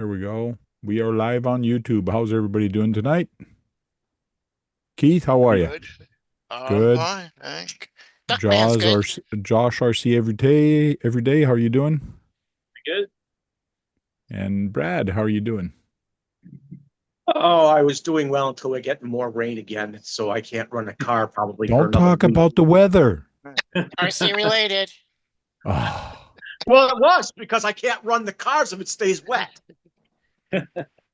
Here we go. We are live on YouTube. How's everybody doing tonight? Keith, how are Pretty you? good. I'm Good. fine, thanks. Duckman's good. Josh RC every day. Every day. How are you doing? Good. And Brad, how are you doing? Oh, I was doing well until we get more rain again, so I can't run a car probably for Don't another talk week. about the weather. RC related. Oh, Well, it was because I can't run the cars if it stays wet.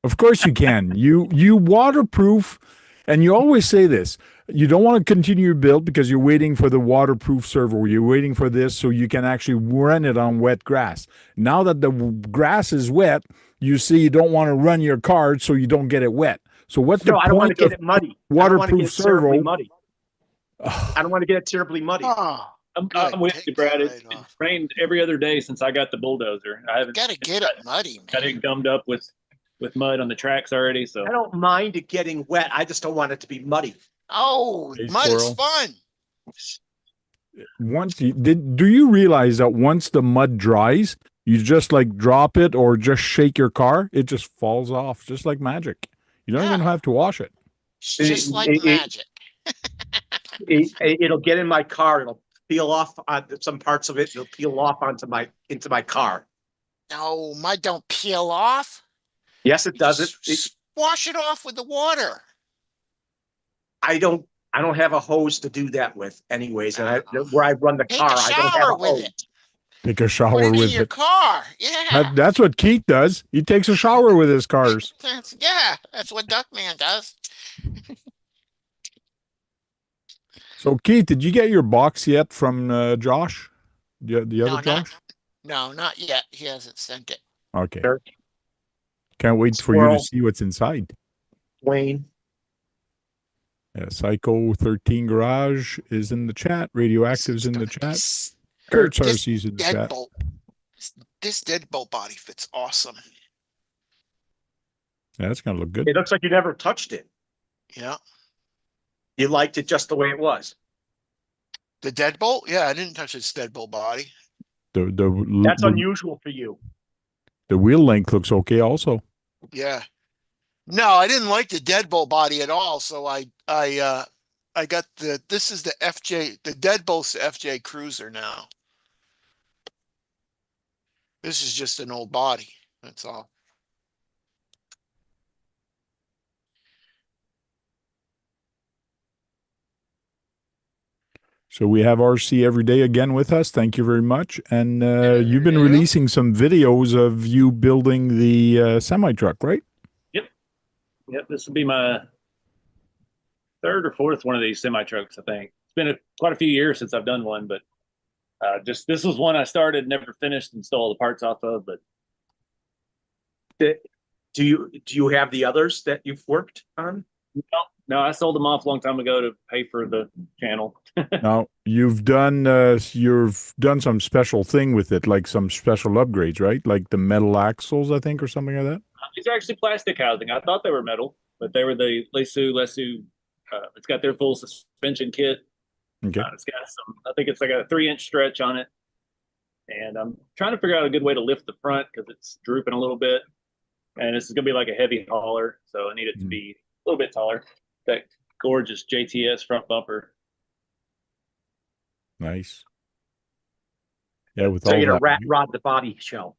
of course you can. You waterproof, and you always say this. You don't want to continue your build because you're waiting for the waterproof servo. You're waiting for this so you can actually run it on wet grass. Now that the grass is wet, you see you don't want to run your car so you don't get it wet. So what's the No, I don't want to point get of it muddy. I don't want to waterproof get it terribly servo? muddy. I don't want to get it terribly muddy. Oh, I'm, good. I'm with you, Take Brad. that It's, right it's off. rained every other day since I got the bulldozer. I haven't Gotta get it muddy, got man. it gummed up with mud on the tracks already. So I don't mind it getting wet. I just don't want it to be muddy. Oh, Hey, mud is squirrel. fun. Do you realize that once the mud dries, you just like drop it or just shake your car, it just falls off just like magic. You don't even Yeah, have to wash it. it's It, just like it, magic. it'll get in my car. It'll peel off some parts of it. It'll peel off into my car. No, mud don't peel off. Yes, it You does. just wash it off with the water. I don't I don't have a hose to do that with anyways. And where I run the Take car, a I don't have shower a with hose. it. Take a Put shower it in with your it. car. Yeah. That's what Keith does. He takes a shower with his cars. That's what Duckman does. So Keith, did you get your box yet from Josh? The other No, Josh? not yet. He hasn't sent it. Okay. Sure. Can't wait for you to Squirrel, see what's inside. Wayne. Psycho 13 Garage is in the chat. This Radioactive's is in the gonna be chat. Kurt's this RC's in the chat. deadbolt. This deadbolt body fits awesome. Yeah, that's gonna look good. It looks like you never touched it. Yeah. You liked it just the way it was. The deadbolt? Yeah, I didn't touch this deadbolt body. That's The unusual for you. the wheel length looks okay also. Yeah. No, I didn't like the deadbolt body at all. So I got this is the FJ, the deadbolt's the FJ Cruiser now. This is just an old body. That's all. So we have RC every day again with us. Thank you very much. And you've been Yeah. releasing some videos of you building the semi truck, right? yep, this will be my third or fourth one of these semi trucks. I think it's been quite a few years since I've done one, but just this was one I started, never finished, and stole all the parts off of. But Do you have the others that you've worked on? no, no, I sold them off a long time ago to pay for the channel. Now you've done some special thing with it, like some special upgrades, right? Like the metal axles, I think, or something like that. These are actually plastic housing. I thought they were metal, but they were the Lesu. It's got their full suspension kit. Okay. It's got some. I think it's like a 3-inch stretch on it, and I'm trying to figure out a good way to lift the front because it's drooping a little bit. And this is gonna be like a heavy hauler, so I need it to be a little bit taller. That gorgeous JTS front bumper. Nice. Yeah, with So all you're gonna that. rat rod the body shell.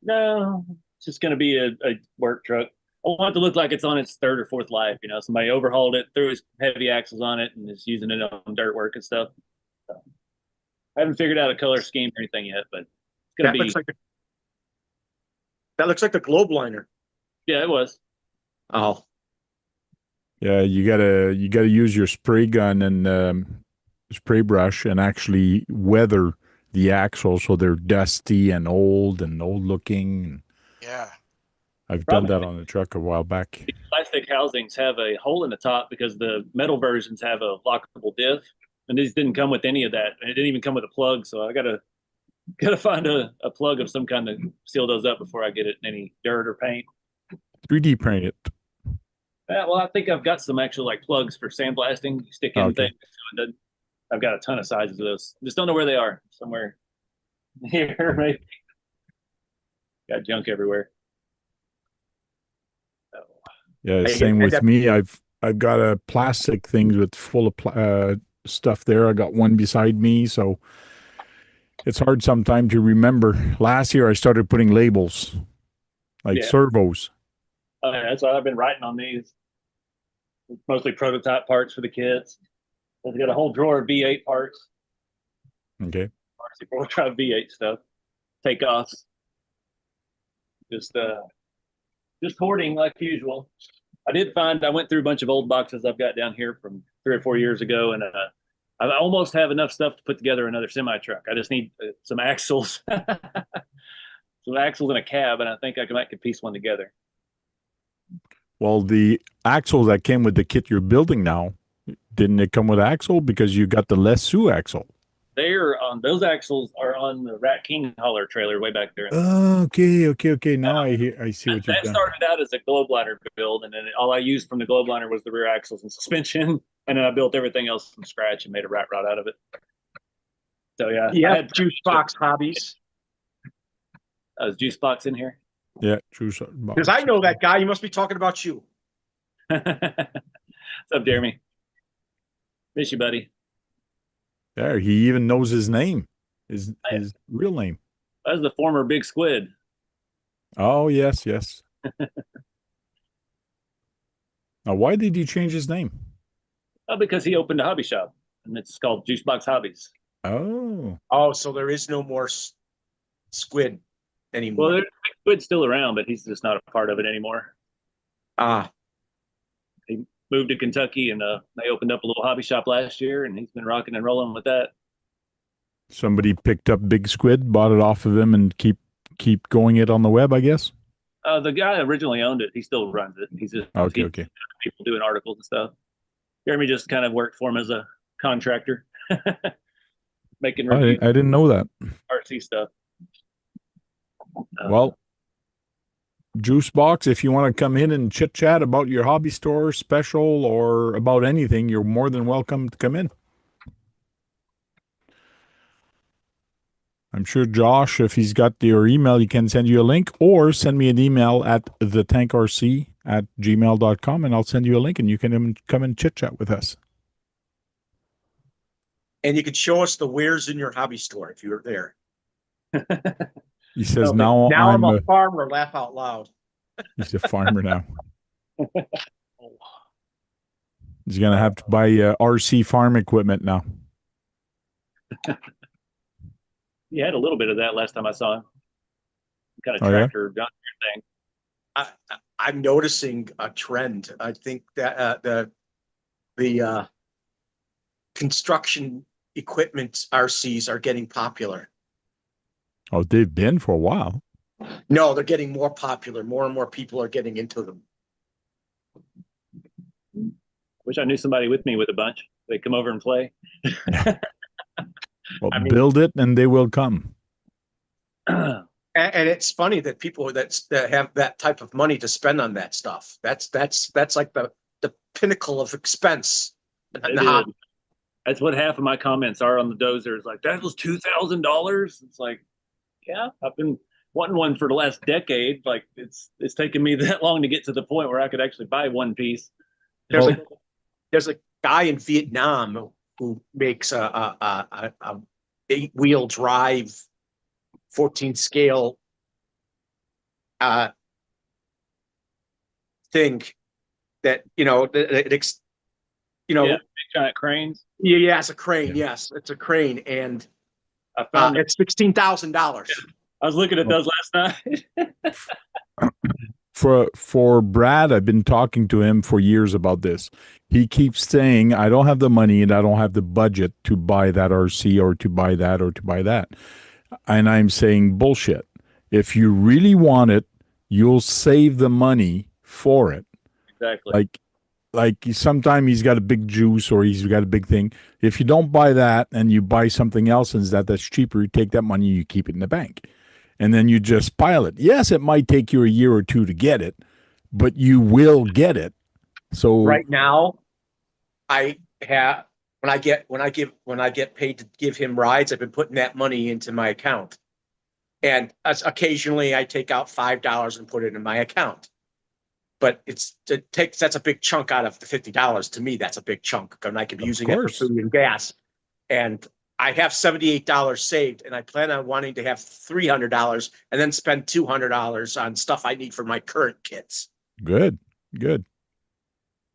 No, it's just gonna be a work truck. I want it to look like it's on its third or fourth life. You know, somebody overhauled it, threw his heavy axles on it, and is using it on dirt work and stuff. So, I haven't figured out a color scheme or anything yet, but it's gonna That be. looks like the globe liner. Yeah, it was. Oh, Yeah, you gotta use your spray gun and spray brush and actually weather the axles so they're dusty and old looking. Yeah. I've done Probably that on the truck a while back. these plastic housings have a hole in the top because the metal versions have a lockable diff, and these didn't come with any of that. And it didn't even come with a plug, so I gotta find a plug of some kind to seal those up before I get it in any dirt or paint. 3D print it. Well, I think I've got some actual like plugs for sandblasting. You stick in Okay. things. So I've got a ton of sizes of those. Just don't know where they are. Somewhere here, maybe. Got junk everywhere. Yeah, I same end with up- me. I've got a plastic thing with full of stuff there. I got one beside me, so it's hard sometimes to remember. Last year, I started putting labels like Yeah. servos. That's why I've been writing on these. It's mostly prototype parts for the kids. I've got a whole drawer of V8 parts, Okay. RC four-drive V8 stuff, takeoffs. Just hoarding like usual. I went through a bunch of old boxes I've got down here from 3 or 4 years ago, and I almost have enough stuff to put together another semi truck. I just need some axles, some axles and a cab, and I think I could piece one together. Well, the axles that came with the kit you're building now, didn't it come with axle because you got the less Sue axle? Those axles are on the Rat King hauler trailer way back there. Okay. Now I see what you've That done. started out as a globe liner build, and then all I used from the globe liner was the rear axles and suspension, and then I built everything else from scratch and made a rat rod out of it. So yeah, I had Juice box hobbies. Is Juice Box in here? Yeah, true. Because I know that guy. You must be talking about you. What's up, Jeremy? Miss you, buddy. There, he even knows his name, his real name. That was the former Big Squid. Oh, yes. Now, why did he change his name? Because he opened a hobby shop, and it's called Juice Box Hobbies. Oh, So there is no more squid anymore. Well, Squid's still around, but he's just not a part of it anymore. He moved to Kentucky, and they opened up a little hobby shop last year, and he's been rocking and rolling with that. somebody picked up Big Squid, bought it off of him, and keep going it on the web, I guess. The guy originally owned it. He still runs it. He's just Okay. people doing articles and stuff. Jeremy just kind of worked for him as a contractor, making I reviews, didn't know that. RC stuff. Well, Juice Box, if you want to come in and chit chat about your hobby store special or about anything, you're more than welcome to come in. I'm sure Josh, if he's got your email, he can send you a link, or send me an email at thetankrc@gmail.com, and I'll send you a link and you can come and chit chat with us. And you could show us the wares in your hobby store if you were there. He says, Okay, now I'm a farmer. Laugh out loud. he's a farmer now. He's going to have to buy RC farm equipment now. He had a little bit of that last time I saw him. Kind of Oh, yeah? tractor John Deere thing. I'm noticing a trend. I think that the construction equipment RCs are getting popular. Oh, they've been for a while. No, they're getting more popular. More and more people are getting into them. Wish I knew somebody with me with a bunch. They come over and play. Well, I mean- build it and they will come. And it's funny that people that have that type of money to spend on that stuff. That's like the pinnacle of expense. That's what half of my comments are on the dozer. It's like, that was $2,000. It's like, yeah, I've been wanting one for the last decade. Like it's taken me that long to get to the point where I could actually buy one piece. There's a guy in Vietnam who makes a 8-wheel drive 14 scale thing that Big giant cranes. Yeah, it's a crane. Yes, it's a crane, and I found it's $16,000. I was looking at those last night. For Brad, I've been talking to him for years about this. He keeps saying, I don't have the money and I don't have the budget to buy that RC or to buy that or to buy that. And I'm saying, bullshit. If you really want it, you'll save the money for it. Exactly. Like sometime he's got a big juice or he's got a big thing. If you don't buy that and you buy something else that's cheaper, you take that money, you keep it in the bank. And then you just pile it. Yes, it might take you a year or two to get it, but you will get it. So right now, when I get paid to give him rides, I've been putting that money into my account. And occasionally I take out $5 and put it in my account. but that's a big chunk out of the $50. To me, that's a big chunk, and I could be using it for food and gas. And I have $78 saved, and I plan on wanting to have $300 and then spend $200 on stuff I need for my current kits. Good.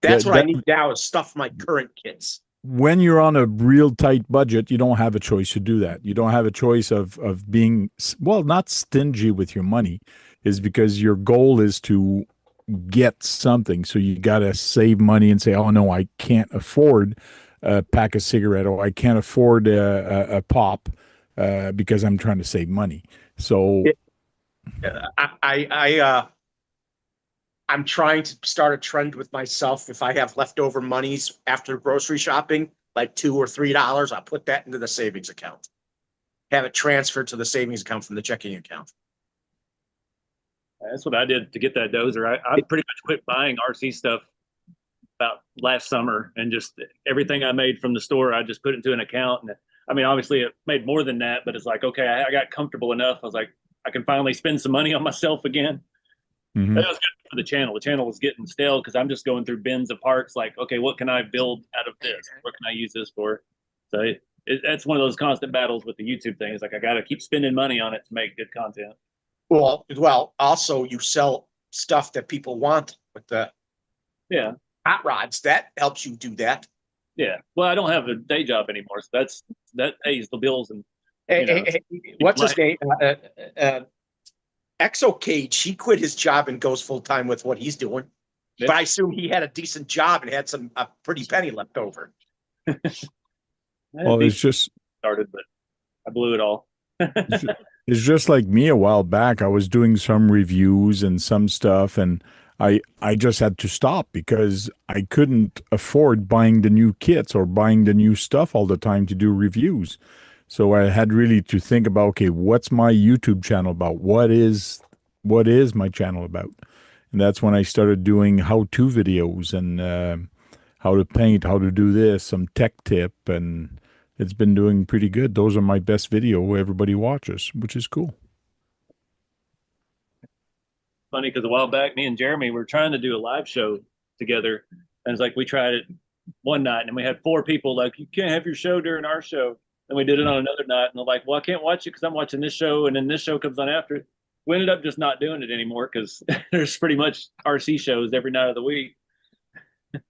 That's what I need now is stuff for my current kits. When you're on a real tight budget, you don't have a choice to do that. You don't have a choice of being, well, not stingy with your money, is because your goal is to get something. So you got to save money and say, oh no, I can't afford a pack of cigarette, or I can't afford a pop because I'm trying to save money. So I'm trying to start a trend with myself. If I have leftover monies after grocery shopping, like $2 or $3, I'll put that into the savings account. Have it transferred to the savings account from the checking account. That's what I did to get that dozer. I pretty much quit buying RC stuff about last summer, and just everything I made from the store, I just put into an account. And I mean, obviously it made more than that, but it's like, okay, I got comfortable enough. I was like, I can finally spend some money on myself again. Mm-hmm. That was good for the channel. The channel was getting stale because I'm just going through bins of parts. Like, okay, what can I build out of this? What can I use this for? So that's one of those constant battles with the YouTube thing. It's like I got to keep spending money on it to make good content. Well, also you sell stuff that people want with the hot rods. That helps you do that. Yeah. Well, I don't have a day job anymore, so that pays the bills. And what's his name? Exo Cage. He quit his job and goes full time with what he's doing. But I assume he had a decent job and had a pretty penny left over. Well, it's just started, but I blew it all. It's just like me a while back. I was doing some reviews and some stuff, and I just had to stop because I couldn't afford buying the new kits or buying the new stuff all the time to do reviews. So I had really to think about, okay, what's my YouTube channel about? What is my channel about? And that's when I started doing how-to videos and how to paint, how to do this, some tech tip, and it's been doing pretty good. Those are my best video everybody watches, which is cool. Funny because a while back, me and Jeremy were trying to do a live show together, and it's like we tried it one night, and we had 4 people like, you can't have your show during our show. And we did it on another night, and they're like, well, I can't watch it because I'm watching this show, and then this show comes on after. We ended up just not doing it anymore because there's pretty much RC shows every night of the week.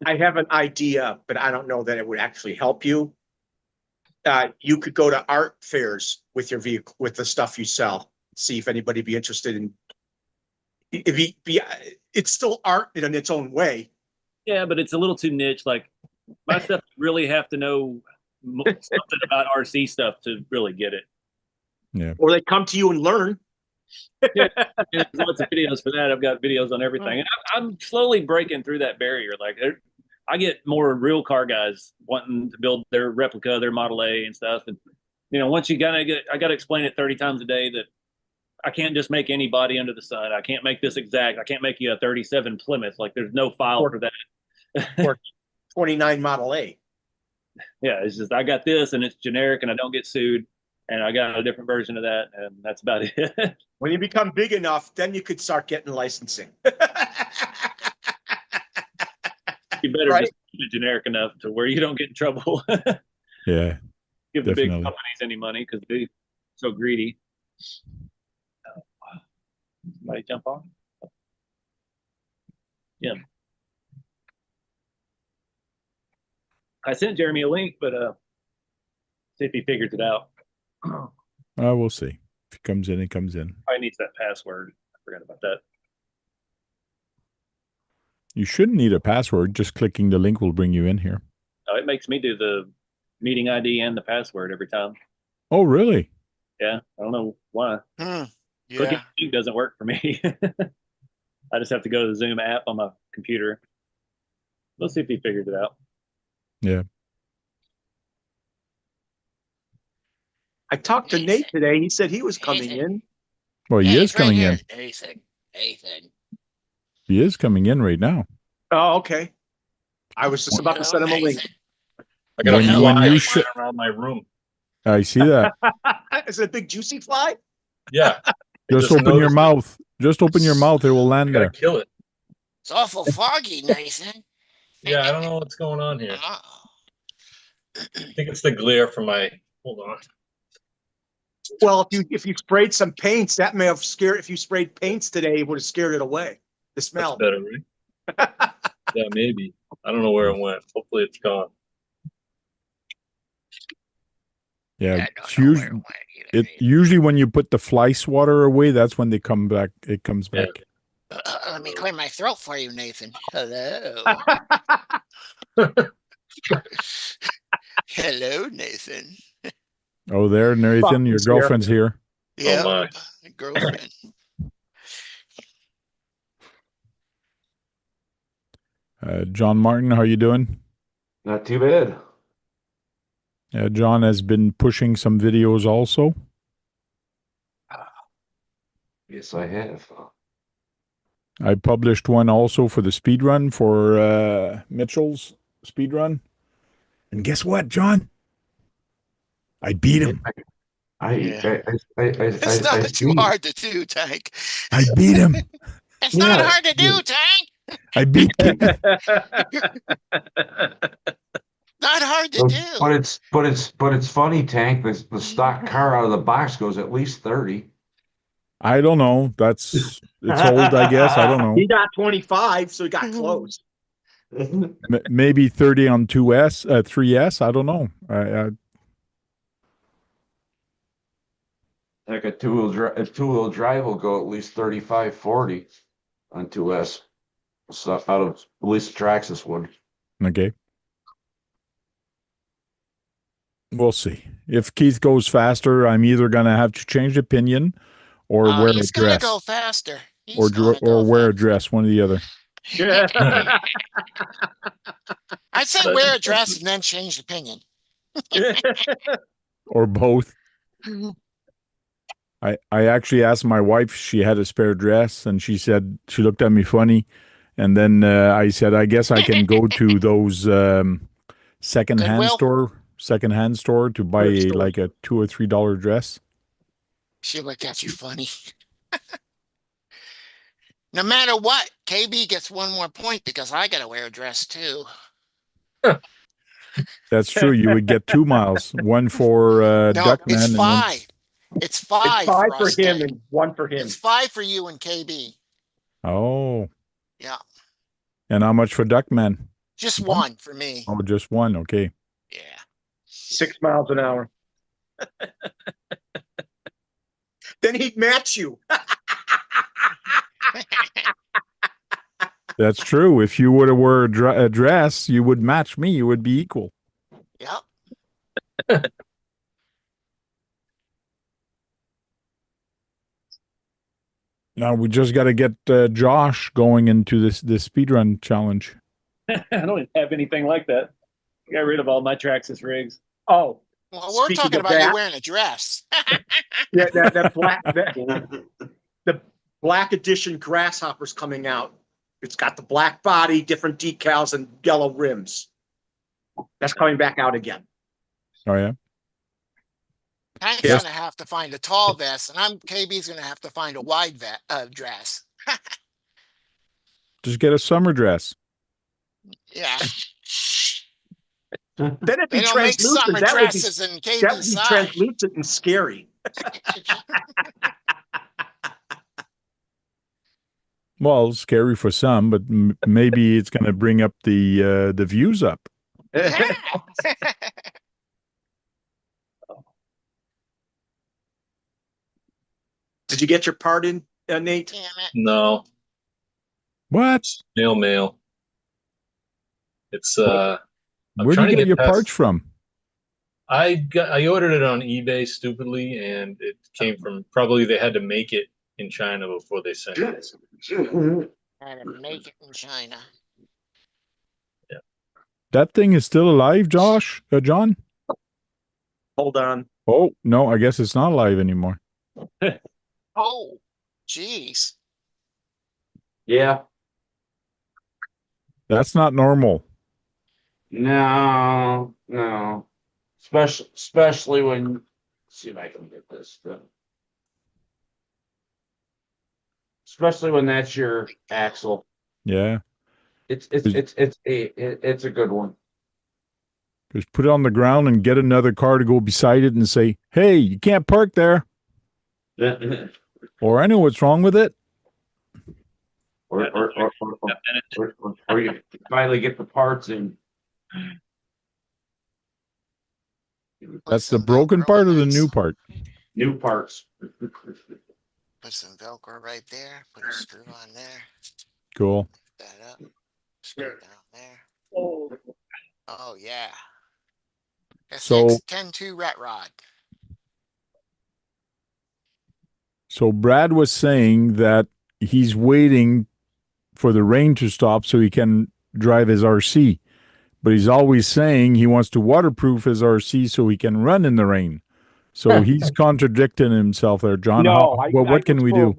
I have an idea, but I don't know that it would actually help you. You could go to art fairs with your vehicle, with the stuff you sell. See if anybody be interested in. It's still art in its own way. Yeah, but it's a little too niche. Like my stuff really have to know something about RC stuff to really get it. Yeah. Or they come to you and learn. Yeah, there's lots of videos for that. I've got videos on everything, and I'm slowly breaking through that barrier. Like I get more real car guys wanting to build their replica, their Model A and stuff. And once I got to explain it 30 times a day that I can't just make any body under the sun. I can't make this exact. I can't make you a 37 Plymouth. Like there's no file for that. Or 29 Model A. Yeah, it's just I got this and it's generic and I don't get sued, and I got a different version of that, and that's about it. When you become big enough, then you could start getting licensing. You better just keep it generic enough to where you don't get in trouble. Yeah. Give the big companies any money because they're so greedy. Somebody jump on? Yeah. I sent Jeremy a link, but see if he figures it out. We'll see. If he comes in, he comes in. Probably needs that password. I forgot about that. You shouldn't need a password. Just clicking the link will bring you in here. Oh, it makes me do the meeting ID and the password every time. Oh, really? Yeah. I don't know why. Yeah. Clicking the link doesn't work for me. I just have to go to the Zoom app on my computer. Let's see if he figured it out. Yeah. I talked to Nate today. He said he was coming in. Well, he is coming in. Ethan. He is coming in right now. Oh, okay. I was just about to send him a link. I got a you fly around my room. I see that. Is it a big juicy fly? Yeah. Just open your mouth. Just open your mouth. It will land I gotta there. kill it. It's awful foggy, Nathan. Yeah, I don't know what's going on here. Oh. I think it's the glare from my. Hold on. Well, if you sprayed some paints, that may have scared. If you sprayed paints today, it would have scared it away. The That's smell. better, right? Yeah, maybe. I don't know where it went. Hopefully, it's gone. Yeah, I it's don't know where usually it went either. usually when you put the fly swatter away, that's when they come back. It comes Yeah. back. Let me clear my throat for you, Nathan. Hello. Hello, Nathan. Oh, there, Nathan, your Fuck's here. girlfriend's here. Yeah, my. girlfriend. John Martin, how you doing? Not too bad. John has been pushing some videos also. Yes, I have. I published one also for the speed run for Mitchell's speed run. And guess what, John? I beat him. It's not too hard to do, Tank. I beat him. It's not hard to do, Tank. I beat him. Not hard to do. But it's funny, Tank. The stock car out of the box goes at least 30. I don't know. It's old, I guess. I don't know. He got 25, so he got close. Maybe 30 on 3S. I don't know. Like a two-wheel drive will go at least 35, 40 on 2S. Stuff out of at least Traxxas would. Okay. We'll see. If Keith goes faster, I'm either going to have to change opinion or wear a He's gonna dress. go faster. Or wear a dress, one or the other. I'd say wear a dress and then change opinion. Or both. I actually asked my wife if she had a spare dress, and she said, she looked at me funny. And then I said, I guess I can go to those secondhand store to buy like a $2 or $3 dress. She looked at you funny. No matter what, KB gets one more point because I gotta wear a dress too. That's true. You would get 2 miles, one for No, Duckman. it's and five. It's five. It's five for us, him Tank. and one for him. It's 5 for you and KB. Oh. Yeah. And how much for Duckman? Just one for me. Oh, just one. Okay. Yeah. 6 miles an hour. Then he'd match you. That's true. If you would have wore a dress, you would match me. You would be equal. Yep. Now we just got to get Josh going into this speedrun challenge. I don't even have anything like that. I got rid of all my Traxxas rigs. Oh, well, we're talking about you wearing a dress. Yeah, the black edition Grasshopper's coming out. It's got the black body, different decals, and yellow rims. That's coming back out again. Oh yeah. Tank's gonna have to find a tall vest, and KB's gonna have to find a wide dress. Just get a summer dress. Yeah. Then it'd be They don't make summer translucent. dresses in That would be KB's side. translucent and scary. Well, scary for some, but maybe it's going to bring up the views up. Yeah. Did you get your part in, Nate? Damn it. No. What? Mail. It's Where do you get your parts from? I ordered it on eBay stupidly, and it came from, probably they had to make it in China before they sent it. Had to make it in China. Yeah. That thing is still alive, John? Hold on. Oh, no, I guess it's not alive anymore. Oh, jeez. Yeah. That's not normal. No. Especially when, let's see if I can get this done. Especially when that's your axle. Yeah. It's a good one. Just put it on the ground and get another car to go beside it and say, "Hey, you can't park there." Or I know what's wrong with it. Or you finally get the parts in. That's the broken part or the new part? New parts. Put some Velcro right there. Put a screw on there. Cool. That up. Screw down there. Oh yeah. So- SX-10-2 rat rod. So Brad was saying that he's waiting for the rain to stop so he can drive his RC. But he's always saying he wants to waterproof his RC so he can run in the rain. So he's contradicting himself there, John. No, What can we do?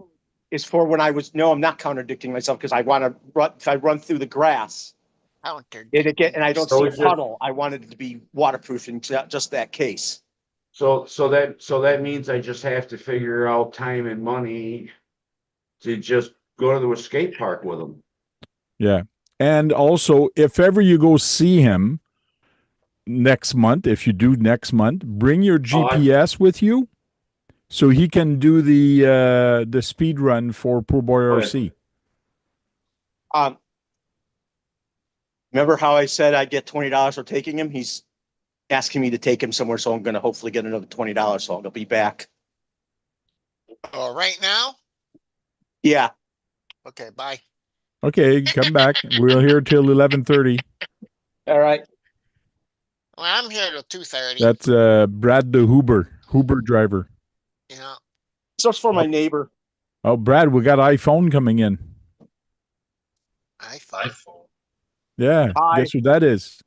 Is for when I was, no, I'm not contradicting myself because I want to run, if I run through the grass and I don't So see a is it- puddle, I wanted it to be waterproof in just that case. So that means I just have to figure out time and money to just go to the skate park with them. Yeah. And also, if ever you go see him next month, if you do next month, bring your GPS with you so he can do the speed run for Poor Boy RC. Remember how I said I'd get $20 for taking him? He's asking me to take him somewhere, so I'm going to hopefully get another $20, so I'll be back. Oh, right now? Yeah. Okay, bye. Okay, come back. We're here till 11:30. All right. Well, I'm here till 2:30. That's Brad the Huber driver. Yeah. So it's for my neighbor. Oh, Brad, we got iPhone coming in. iPhone. Yeah, Hi. guess who that is?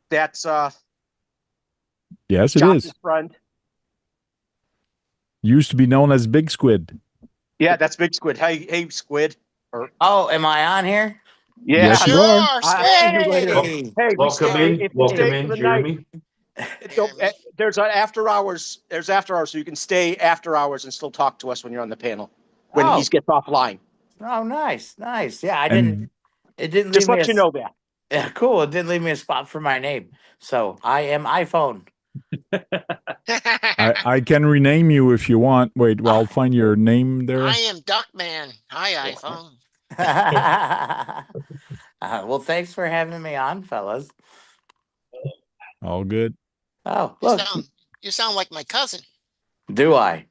That's Yes, it Josh's is. friend. Used to be known as Big Squid. Yeah, that's Big Squid. Hey, Squid. Oh, am I on here? Yeah. Yes, you are. I'll see you later. Hey! Hey, Welcome in, Jeremy. Jeremy. There's an after hours. There's after hours, so you can stay after hours and still talk to us when you're on the panel. When he gets offline. Oh, nice. Yeah, And it didn't Just leave me let you know that. Yeah, cool. It didn't leave me a spot for my name. So I am iPhone. I can rename you if you want. Wait, well, I'll find your name there. I am Duckman. Hi, iPhone. Well, thanks for having me on, fellas. All good. Oh, look. You sound like my cousin. Do I?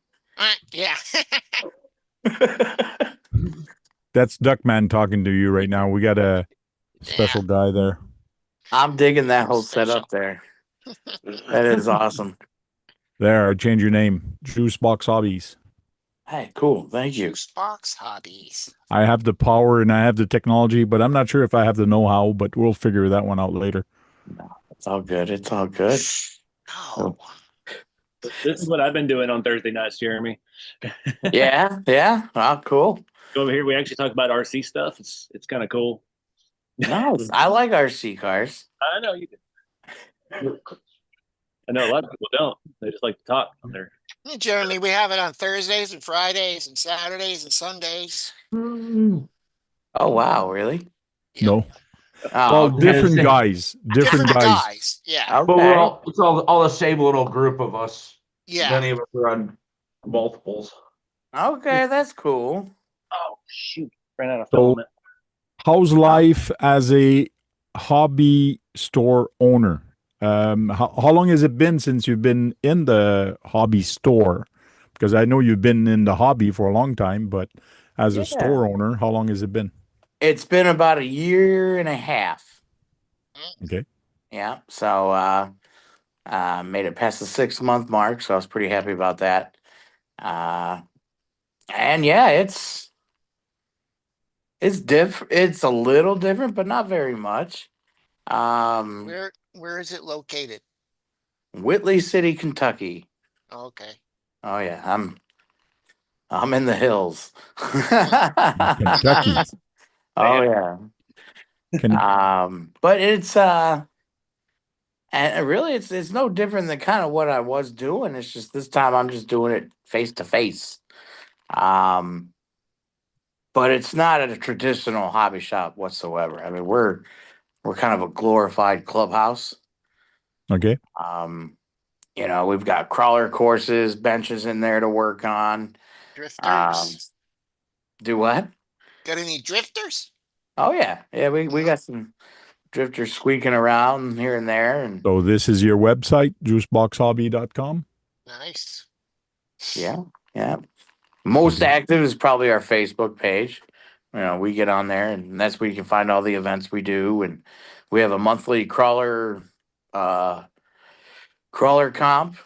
Yeah. That's Duckman talking to you right now. We got a special guy there. I'm digging that whole setup there. That is awesome. There, I changed your name. Juicebox Hobbies. Hey, cool. Thank you. Juicebox Hobbies. I have the power and I have the technology, but I'm not sure if I have the know-how, but we'll figure that one out later. No, it's all good. It's all good. Oh. This is what I've been doing on Thursday nights, Jeremy. Yeah. Oh, cool. Over here, we actually talk about RC stuff. It's kind of cool. Nice. I like RC cars. I know you do. I know a lot of people don't. They just like to talk on there. Hey, Jeremy, we have it on Thursdays and Fridays and Saturdays and Sundays. Oh, wow. Really? No. Oh, Well, okay. different guys. Different guys. Yeah. Okay. But we're it's all the same little group of us. Yeah. Many of us are on multiples. Okay, that's cool. Oh, shoot. Ran out of So, filament. how's life as a hobby store owner? How long has it been since you've been in the hobby store? Because I know you've been in the hobby for a long time, but as a store owner, how long has it been? It's been about 1.5 years. Okay. Yeah. So made it past the 6-month mark, so I was pretty happy about that. And yeah, it's it's a little different, but not very much. Where is it located? Whitley City, Kentucky. Okay. Oh yeah, I'm in the hills. Kentucky. Oh yeah. But it's and really it's no different than kind of what I was doing. It's just this time I'm just doing it face to face. but it's not a traditional hobby shop whatsoever. I mean, we're kind of a glorified clubhouse. Okay. We've got crawler courses, benches in there to work on. Drifters. Do what? Got any drifters? Oh yeah. Yeah, we got some drifters squeaking around here and there. And So this is your website, juiceboxhobby.com? Nice. yeah. Most Okay. active is probably our Facebook page. We get on there, and that's where you can find all the events we do. And we have a monthly crawler comp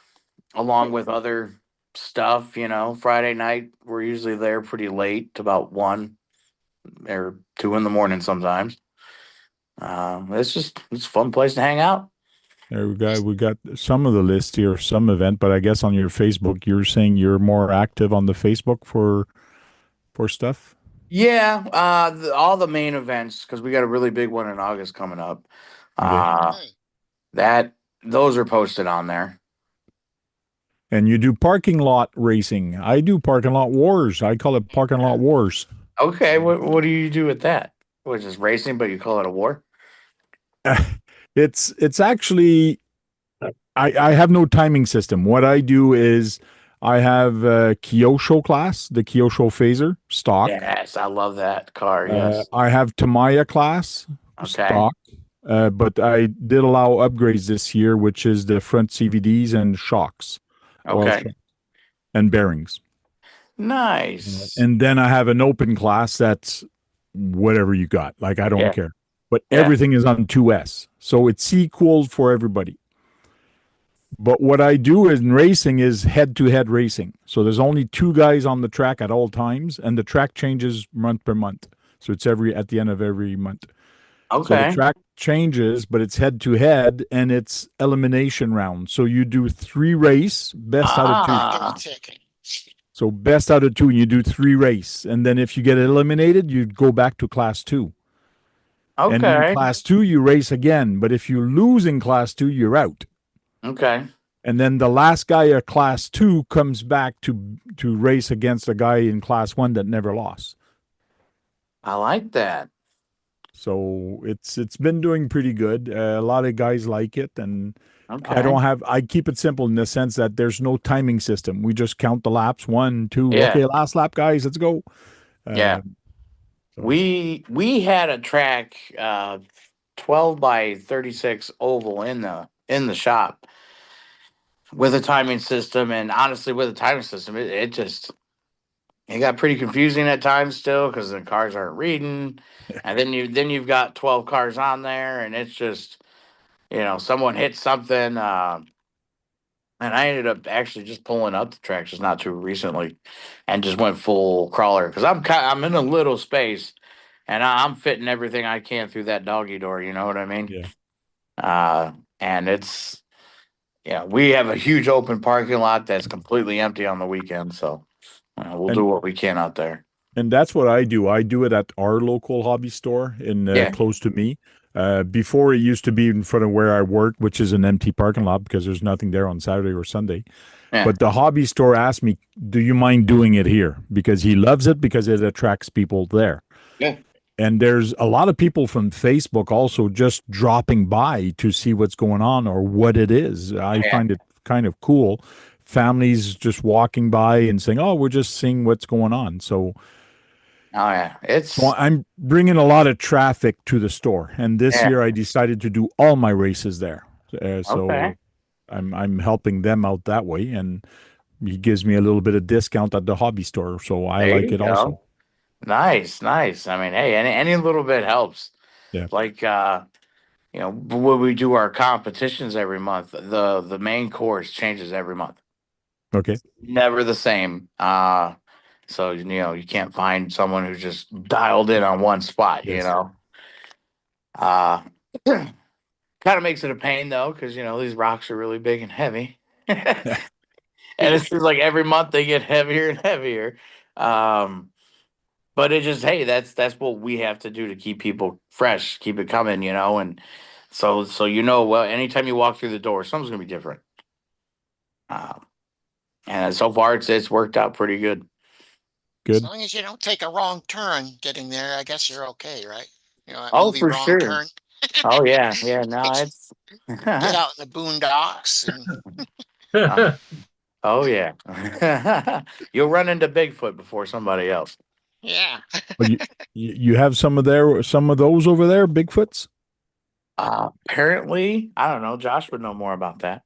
along with other stuff. Friday night we're usually there pretty late, to about 1 or 2 in the morning sometimes. It's a fun place to hang out. There we got some of the list here, some event, but I guess on your Facebook, you're saying you're more active on the Facebook for stuff. Yeah, all the main events, because we got a really big one in August coming up. Okay. Those are posted on there. And you do parking lot racing. I do parking lot wars. I call it parking lot wars. Okay, what do you do with that? Which is racing, but you call it a war? It's actually I have no timing system. What I do is I have a Kyosho class, the Kyosho Phaser stock. Yes, I love that car. Yes. I have Tamiya class stock, but I did allow upgrades this year, which is the front CVDs and shocks, Okay, shocks and bearings. Nice. And then I have an open class that's whatever you got. Like I don't care, but everything is on 2S, so it's equal for everybody. But what I do in racing is head-to-head racing. So there's only 2 guys on the track at all times, and the track changes month per month. So it's at the end of every month. Okay. So the track changes, but it's head-to-head, and it's elimination round. So you do 3 race, best out of 2. So best out of 2, and you do 3 race. And then if you get eliminated, you go back to class 2. Okay. And in class 2, you race again. But if you lose in class 2, you're out. Okay. And then the last guy at class 2 comes back to race against a guy in class 1 that never lost. I like that. So it's been doing pretty good. A lot of guys like it, and Okay. I keep it simple in the sense that there's no timing system. We just count the laps, 1, 2. Yeah. Okay, last lap, guys, let's go. Yeah. So. We had a track 12 by 36 oval in the shop with a timing system, and honestly, with a timing system, it got pretty confusing at times still, because the cars aren't reading, and then you've got 12 cars on there, and it's just someone hit something, and I ended up actually just pulling up the track just not too recently, and just went full crawler, because I'm in a little space, and I'm fitting everything I can through that doggy door. You know what I mean? Yeah. And it's. Yeah, we have a huge open parking lot that's completely empty on the weekend, so we'll do what we can out there. And that's what I do. I do it at our local hobby store in close to me. Before, it used to be in front of where I work, which is an empty parking lot because there's nothing there on Saturday or Sunday. Yeah. But the hobby store asked me, do you mind doing it here? Because he loves it, because it attracts people there. Yeah. And there's a lot of people from Facebook also just dropping by to see what's going on or what it is. I find it kind of cool. Families just walking by and saying, oh, we're just seeing what's going on. So, so I'm bringing a lot of traffic to the store. And this year I decided to do all my races there. So I'm helping them out that way. And he gives me a little bit of discount at the hobby store. So I like it also. Nice. I mean, hey, any little bit helps. Yeah. Like, when we do our competitions every month, the main course changes every month. Okay. Never the same. So, you can't find someone who's just dialed in on one spot, kind of makes it a pain though, because, these rocks are really big and heavy. And it seems like every month they get heavier and heavier. But it just, hey, that's what we have to do to keep people fresh, keep it coming, and so well, anytime you walk through the door, something's gonna be different. And so far it's worked out pretty good. Good. long as you don't take a wrong turn getting there, I guess you're okay, right? You know, that Oh, movie for Wrong sure. Turn. Oh yeah, yeah. No, it's. Get out in the boondocks and Oh yeah. You'll run into Bigfoot before somebody else. yeah. But you have some of those over there, Bigfoots? Apparently, I don't know. Josh would know more about that.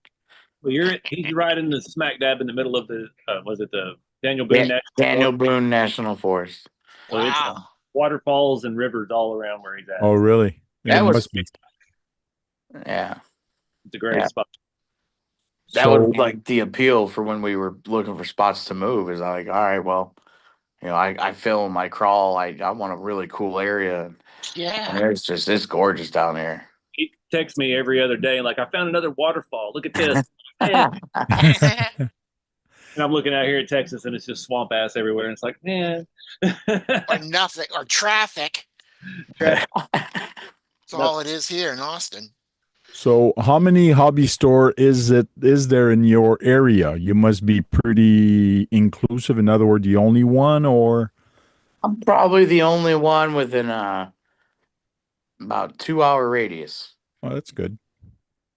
Well, he's right in the smack dab in the middle of the was it the Daniel Yeah, Boone National Daniel Forest? Boone National Forest. So it's Wow. waterfalls and rivers all around where he's at. Oh, really? That It was must be. Yeah, It's a great Yeah. spot. that So- was like the appeal for when we were looking for spots to move. Is like, all right, well, I film, I crawl, I want a really cool area. And Yeah. it's gorgeous down there. He texts me every other day, like, I found another waterfall. Look at this. And I'm looking out here in Texas, and it's just swamp ass everywhere. And it's like, man, Or nothing, or traffic. That's all it is here in Austin. So how many hobby store is there in your area? You must be pretty inclusive. In other words, the only one, or I'm probably the only one within about 2 hour radius. oh, that's good.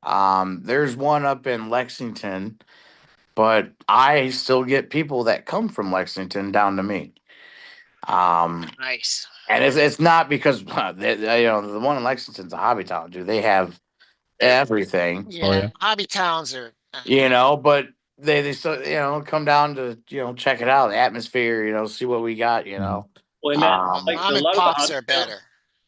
There's one up in Lexington, but I still get people that come from Lexington down to me. Nice. And it's not because the one in Lexington's a hobby town, dude. They have everything, Yeah. yeah. Hobby towns are. but they still come down to check it out, the atmosphere, see what we got, well, and that, like, Mom a and lot of the pops are better.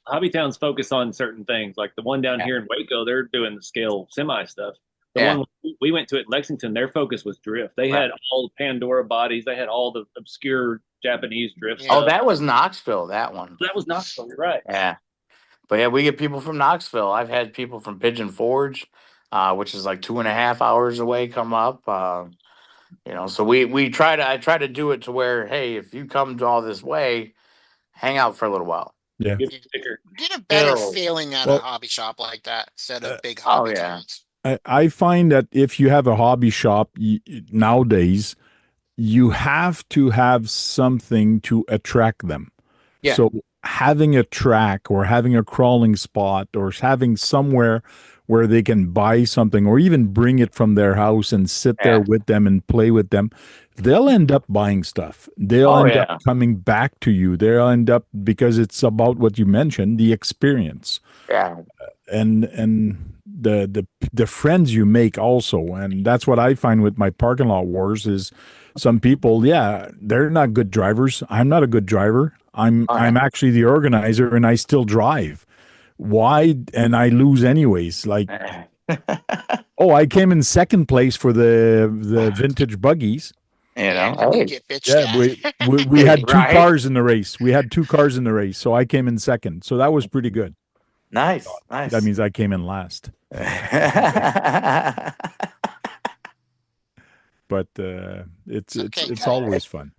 hobby towns focus on certain things. Like the one down here in Waco, they're doing the scale semi stuff. The Yeah. one we went to at Lexington, their focus was drift. They had all the Pandora bodies. They had all the obscure Japanese drift Yeah. Oh, stuff. that was Knoxville, that one. That was Knoxville. You're right. Yeah. But yeah, we get people from Knoxville. I've had people from Pigeon Forge, which is like 2.5 hours away, come up. So I try to do it to where, hey, if you come to all this way, hang out for a little while. Yeah. Give you a sticker. Get a better Still. feeling at Well- a hobby shop like that instead of big oh, hobby yeah. towns. I find that if you have a hobby shop nowadays, you have to have something to attract them. Yeah. So having a track or having a crawling spot or having somewhere where they can buy something or even bring it from their house and sit there Yeah. with them and play with them, they'll end up buying stuff. They'll Oh, end yeah. up coming back to you. They'll end up, because it's about what you mentioned, the experience. Yeah. And the friends you make also. And that's what I find with my parking lot wars is some people, they're not good drivers. I'm not a good driver. I'm actually the organizer and I still drive. Why? And I lose anyways. Like, I came in second place for the vintage buggies. Yeah, you get bitched Yeah, at. we had two Right. cars in the race. We had two cars in the race, so I came in second. So that was pretty good. Nice. That means I came in last. But it's okay, it's Kyle. always fun.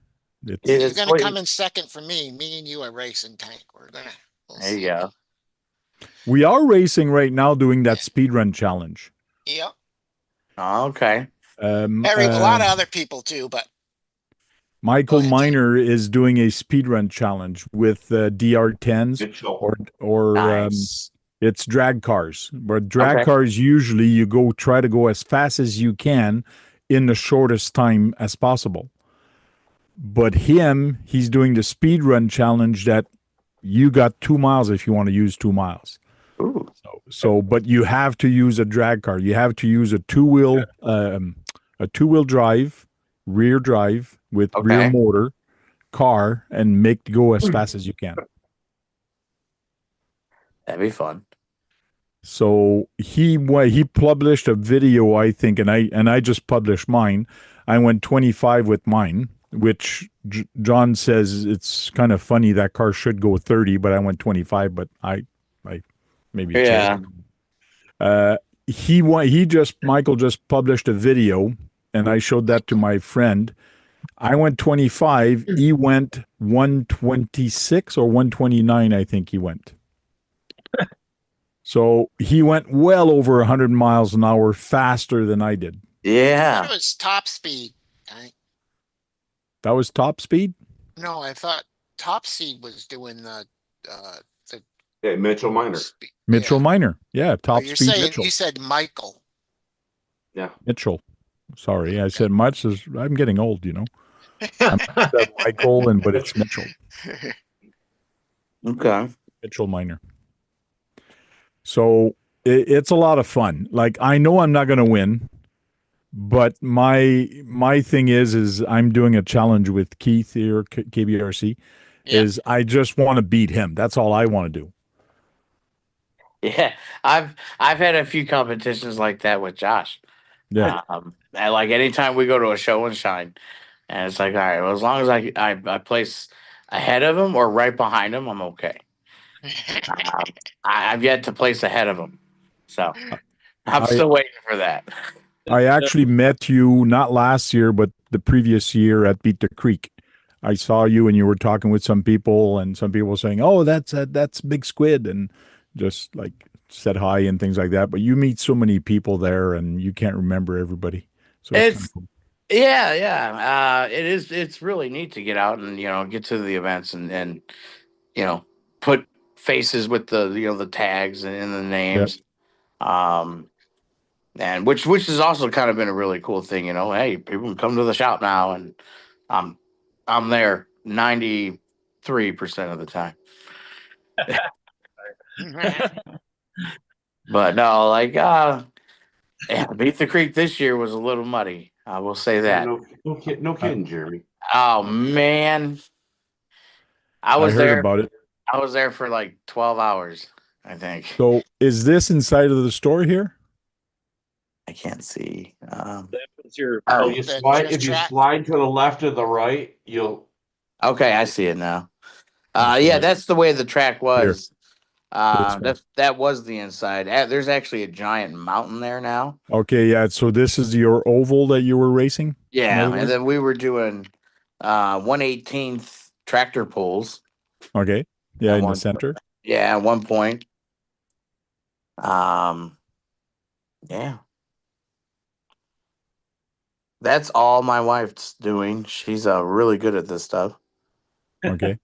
It's Yeah. You're It's gonna what come you- in second for me. Me and you are racing tank. We'll There you see. go. we are racing right now, doing that speed run challenge. Yep. Okay. A lot of other people too, but Michael Go ahead, Miner is doing a speed run challenge with DR10s Good show. or Nice. it's drag cars. But drag Okay. cars, usually you try to go as fast as you can in the shortest time as possible. But he's doing the speed run challenge that you got 2 miles if you want to use 2 miles. Ooh. But you have to use a drag car. You have to use a two-wheel drive, rear drive with rear Okay. motor car and go as fast as you can. That'd be fun. So he published a video, I think, and I just published mine. I went 25 with mine, which John says it's kind of funny that car should go 30, but I went 25. But I maybe Yeah. Michael just published a video, and I showed that to my friend. I went 25. He went 126 or 129, I think he went. So he went well over 100 miles an hour faster than I did. it Yeah. was top speed. Tank. That was top speed? No, I thought Top Seed was doing the Yeah, Mitchell Minor. Mitchell Yeah. Minor. Yeah, Oh, top you're speed saying Mitchell. you said Michael. Yeah. Mitchell. Sorry, I said much as I'm getting old, you know. I said Michael, but it's Mitchell. Okay. Mitchell Minor. So it's a lot of fun. Like I know I'm not going to win, but my thing is I'm doing a challenge with Keith here, KBRC. Yeah. Is I just want to beat him. That's all I want to do. Yeah, I've had a few competitions like that with Josh. Yeah. And like anytime we go to a show and shine, and it's like, all right, well, as long as I place ahead of him or right behind him, I'm okay. I've yet to place ahead of him, so I'm still waiting for that. I actually met you not last year, but the previous year at Beat the Creek. I saw you and you were talking with some people, and some people were saying, "Oh, that's Big Squid," and just like said hi and things like that. But you meet so many people there, and you can't remember everybody. So it's kind of cool. Yeah. It is. It's really neat to get out and get to the events and put faces with the tags and the names. And which has also kind of been a really cool thing, hey, people can come to the shop now, and I'm there 93% of the time. But no, like Beat the Creek this year was a little muddy. I will say that. No kidding, Jeremy. Oh man. I I was heard there. about it. I was there for like 12 hours, I think. So is this inside of the store here? I can't see. It's your If you slide to the left or the right, you'll. Okay, I see it now. Okay. Yeah, that's the way the track was. This one. That was the inside. There's actually a giant mountain there now. Okay, yeah. So this is your oval that you were racing? Yeah, and then we were doing 1/18th tractor pulls. Okay. Yeah, in the center. Yeah, at one point. Yeah. That's all my wife's doing. She's really good at this stuff. Okay.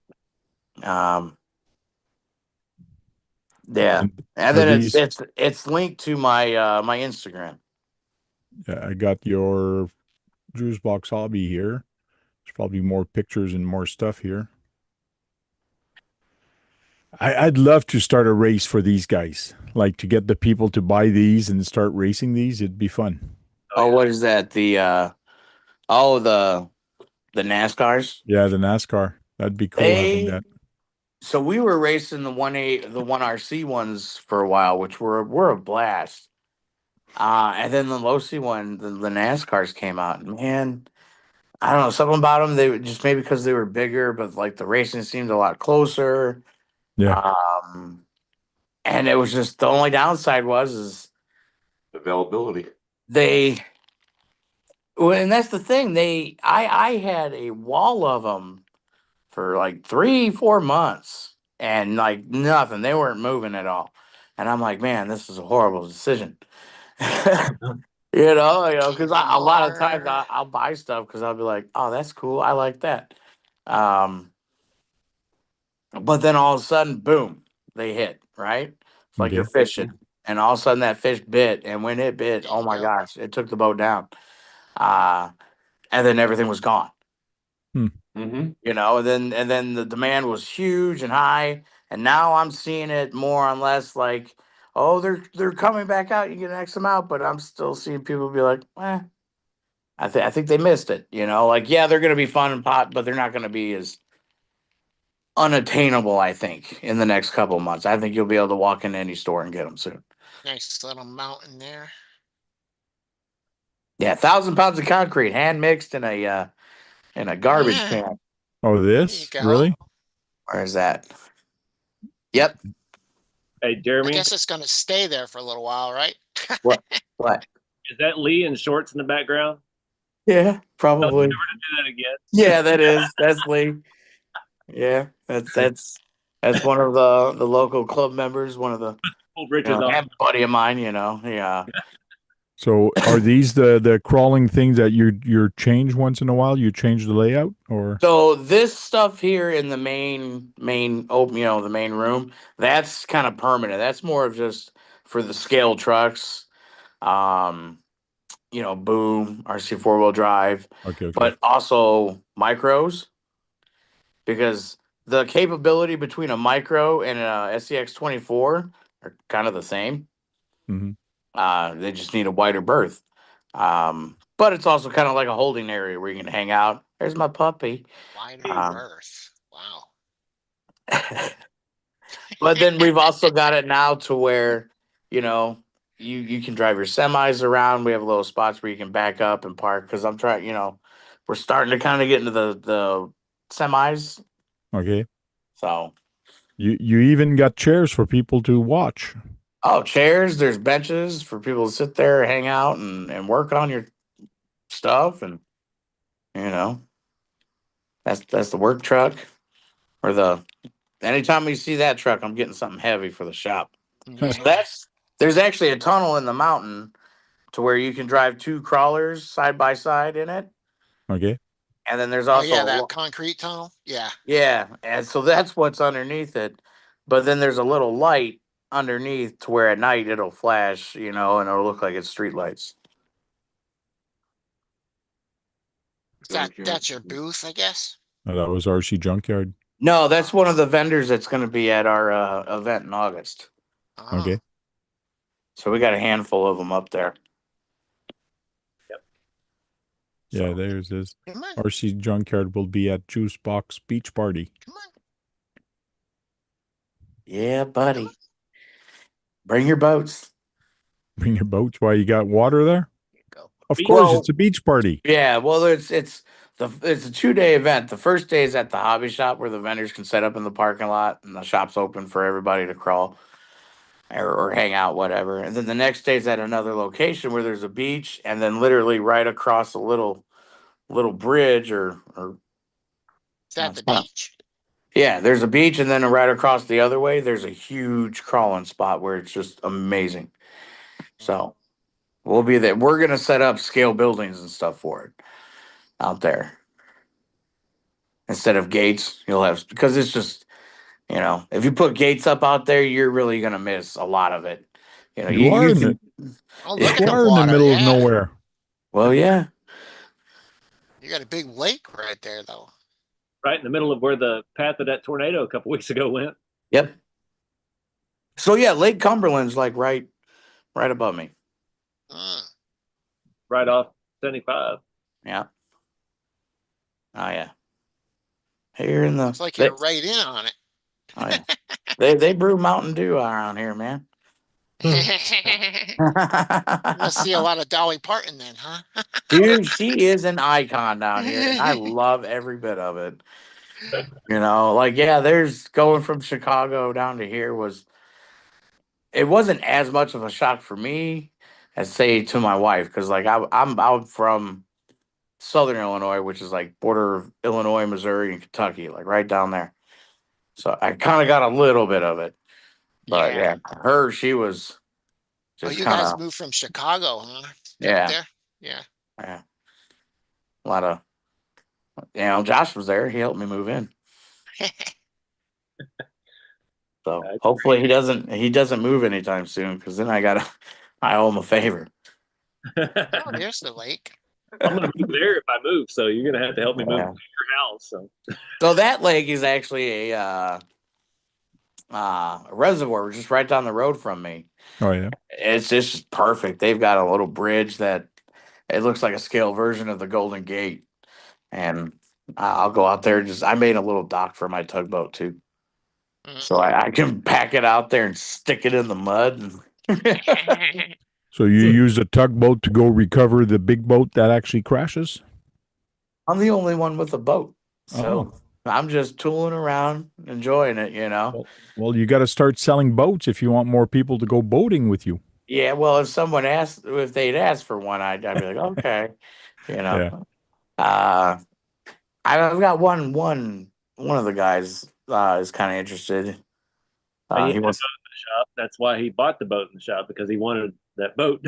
Yeah, and then it's linked to my my Instagram. Yeah, I got your Juice Box Hobby here. There's probably more pictures and more stuff here. I'd love to start a race for these guys, like to get the people to buy these and start racing these. It'd be fun. Oh, what is that? The NASCARs? Yeah, the NASCAR. That'd be cool having that. So we were racing the 1RC ones for a while, which were a blast. And then the low-C one, the NASCARs came out. Man, I don't know, something about them. They just maybe because they were bigger, but like the racing seemed a lot closer. Yeah. And it was just the only downside is availability. And that's the thing. I had a wall of them for like 3-4 months and like nothing. They weren't moving at all. And I'm like, man, this is a horrible decision. Because a lot of times I'll buy stuff because I'll be like, oh, that's cool. I like that. But then all of a sudden, boom, they hit, right? It's like you're fishing. And all of a sudden that fish bit. And when it bit, oh my gosh, it took the boat down. And then everything was gone. Mm-hmm. And then the demand was huge and high. And now I'm seeing it more and less like, oh, they're coming back out. You get an X amount, but I'm still seeing people be like, I think they missed it. Like, yeah, they're going to be fun and pop, but they're not going to be as unattainable, I think, in the next couple of months. I think you'll be able to walk into any store and get them soon. Nice little mountain there. Yeah, 1,000 pounds of concrete, hand mixed in a garbage can. Oh, this really? Where is that? Yep. Hey, Jeremy. I guess it's going to stay there for a little while, right? What? Is that Lee in shorts in the background? Yeah, probably. Never to do that again. Yeah, that is. That's Lee. Yeah, that's one of the local club members. One of the Richard's buddy of mine. Yeah. So are these the crawling things that you're change once in a while? You change the layout or So this stuff here in the open, the main room, that's kind of permanent. That's more of just for the scale trucks, um, boom, RC four-wheel drive, okay. but also micros because the capability between a micro and a SCX 24 are kind of the same. Hmm. They just need a wider berth. But it's also kind of like a holding area where you can hang out. There's my puppy. Wider Um, berth. Wow. But then we've also got it now to where, you know, you can drive your semis around. We have little spots where you can back up and park because I'm trying, we're starting to kind of get into the semis. Okay. So, You even got chairs for people to watch. oh, chairs, there's benches for people to sit there, hang out and work on your stuff. And, you know, that's the work truck or anytime we see that truck, I'm getting something heavy for the shop. Yeah. There's actually a tunnel in the mountain to where you can drive two crawlers side by side in it. Okay. And then there's Oh also yeah, that concrete tunnel. Yeah. yeah, and so that's what's underneath it. But then there's a little light underneath to where at night it'll flash, and it'll look like it's street lights. That's your booth, I guess. Oh, that was RC Junkyard. No, that's one of the vendors that's going to be at our event in August. Oh. Okay. So we got a handful of them up there. Yeah, So, there's this. Come on. RC Junkyard will be at Juice Box Beach Party. Come on. yeah, buddy. Bring your boats. Bring your boats. Why, you got water there? Go. Of course, Well- it's a beach party. Yeah, well, it's a 2-day event. The first day is at the hobby shop where the vendors can set up in the parking lot and the shop's open for everybody to crawl or hang out, whatever. And then the next day is at another location where there's a beach, and then literally right across a little bridge or It's at the Huh. beach. yeah, there's a beach, and then right across the other way there's a huge crawling spot where it's just amazing. So we'll be there. We're gonna set up scale buildings and stuff for it out there. Instead of gates, you'll have because it's just if you put gates up out there, you're really gonna miss a lot of it. You are in the, Oh, Yeah. look at you the are in water. the middle Yeah. of nowhere. well, yeah, You got a big lake right there, though. Right in the middle of where the path of that tornado a couple weeks ago went. yep. So yeah, Lake Cumberland's like right above me. Mm. Right off 75. Yeah. Oh yeah. Here in the Looks like you're right in on it. oh, yeah. they brew Mountain Dew around here, man. You must see a lot of Dolly Parton then, huh? Dude, she is an icon down here, and I love every bit of it. There's going from Chicago down to here it wasn't as much of a shock for me as say to my wife because I'm from Southern Illinois, which is like border of Illinois, Missouri, and Kentucky, like right down there. So I kind of got a little bit of it, but she was Oh, just you kind guys of moved from Chicago, huh? Yeah. Up there? Yeah. a lot of Josh was there. He helped me move in. So That's hopefully he doesn't move anytime soon because then I owe him a favor. Oh, there's the lake. I'm gonna move there if I move, so you're gonna have to help me move Yeah. to your house. So that lake is actually a reservoir just right down the road from me. Oh yeah. It's just perfect. They've got a little bridge that it looks like a scale version of the Golden Gate, and I'll go out there. I made a little dock for my tugboat too, so I can pack it out there and stick it in the mud. So you use a tugboat to go recover the big boat that actually crashes? I'm the only one with a boat, so I'm just tooling around, enjoying it. Well, you got to start selling boats if you want more people to go boating with you. Yeah, well, if they'd asked for one, I'd be like, okay, Yeah. I've got one of the guys is kind of interested. He He wants boat in the shop. That's why he bought the boat in the shop because he wanted that boat.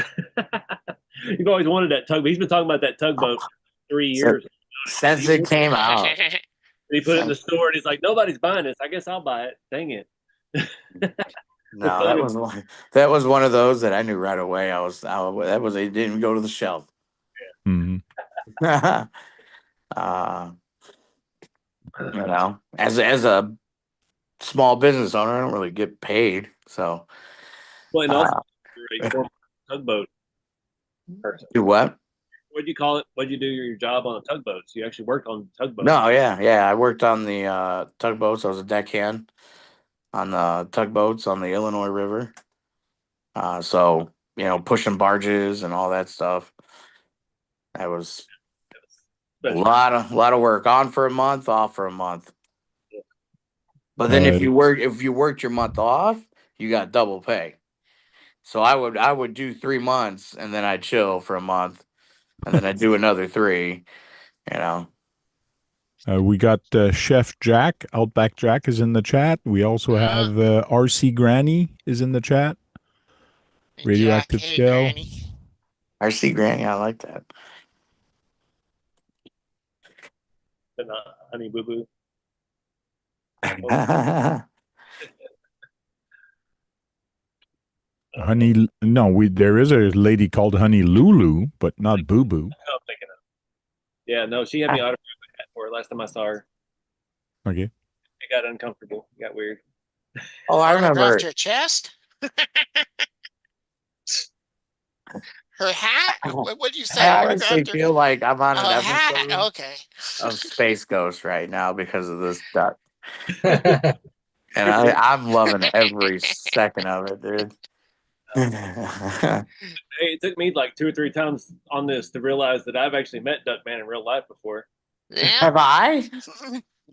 You've always wanted that tugboat. He's been talking about that tugboat for 3 years. Since it came out. He put it in the store and he's like, nobody's buying this. I guess I'll buy it. Dang it. No, that was one of those that I knew right away. It didn't even go to the shelf. Mm-hmm. As a small business owner, I don't really get paid. So, well, and also, you're a former tugboat person. Do what? What'd you call it? What'd you do your job on the tugboats? You actually worked on tugboats. No, yeah. I worked on the tugboats. I was a deckhand on the tugboats on the Illinois River. So pushing barges and all that stuff. That was a lot of work. On for a month, off for a month. Yeah. But then if you worked your month off, you got double pay. So I would do 3 months and then I'd chill for a month, and then I'd do another 3. We got Chef Jack, Outback Jack is in the chat. We also have RC Granny is in the chat. Radioactive Jack, hey, Scale. Granny. RC Granny, I like that. Honey Boo Boo. Honey, no, there is a lady called Honey Lulu, but not Boo Boo. I'm thinking of. Yeah, no, she had me autograph for her last time I saw her. Okay. It got uncomfortable. It got weird. Oh, I remember. Your chest? Her hat? What'd you say? I honestly feel like I'm on an episode okay. of Space Ghost right now because of this duck. And I'm loving every second of it, dude. Hey, it took me like 2 or 3 times on this to realize that I've actually met Duckman in real life before. Yeah. Have I?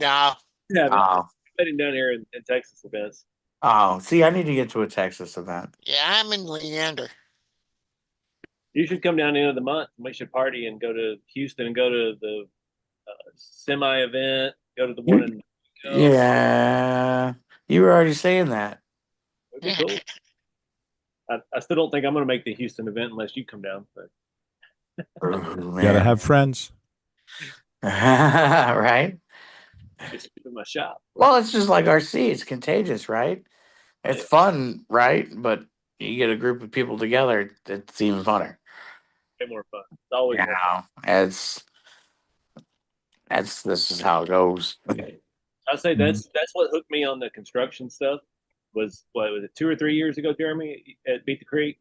No. Yeah, I met him down here in Texas events. Oh, see, I need to get to a Texas event. Yeah, I'm in Leander. You should come down the end of the month. We should party and go to Houston and go to the semi event. Go to the one in. Yeah, you were already saying that. It'd be cool. I still don't think I'm going to make the Houston event unless you come down. But gotta have friends, right? Just in my shop. Well, it's just like RC. It's contagious, right? It's fun, right? But you get a group of people together, it's even funner. Way more fun. It's always more fun. This is how it goes. I'll say that's what hooked me on the construction stuff. Was 2 or 3 years ago, Jeremy, at Beat the Creek?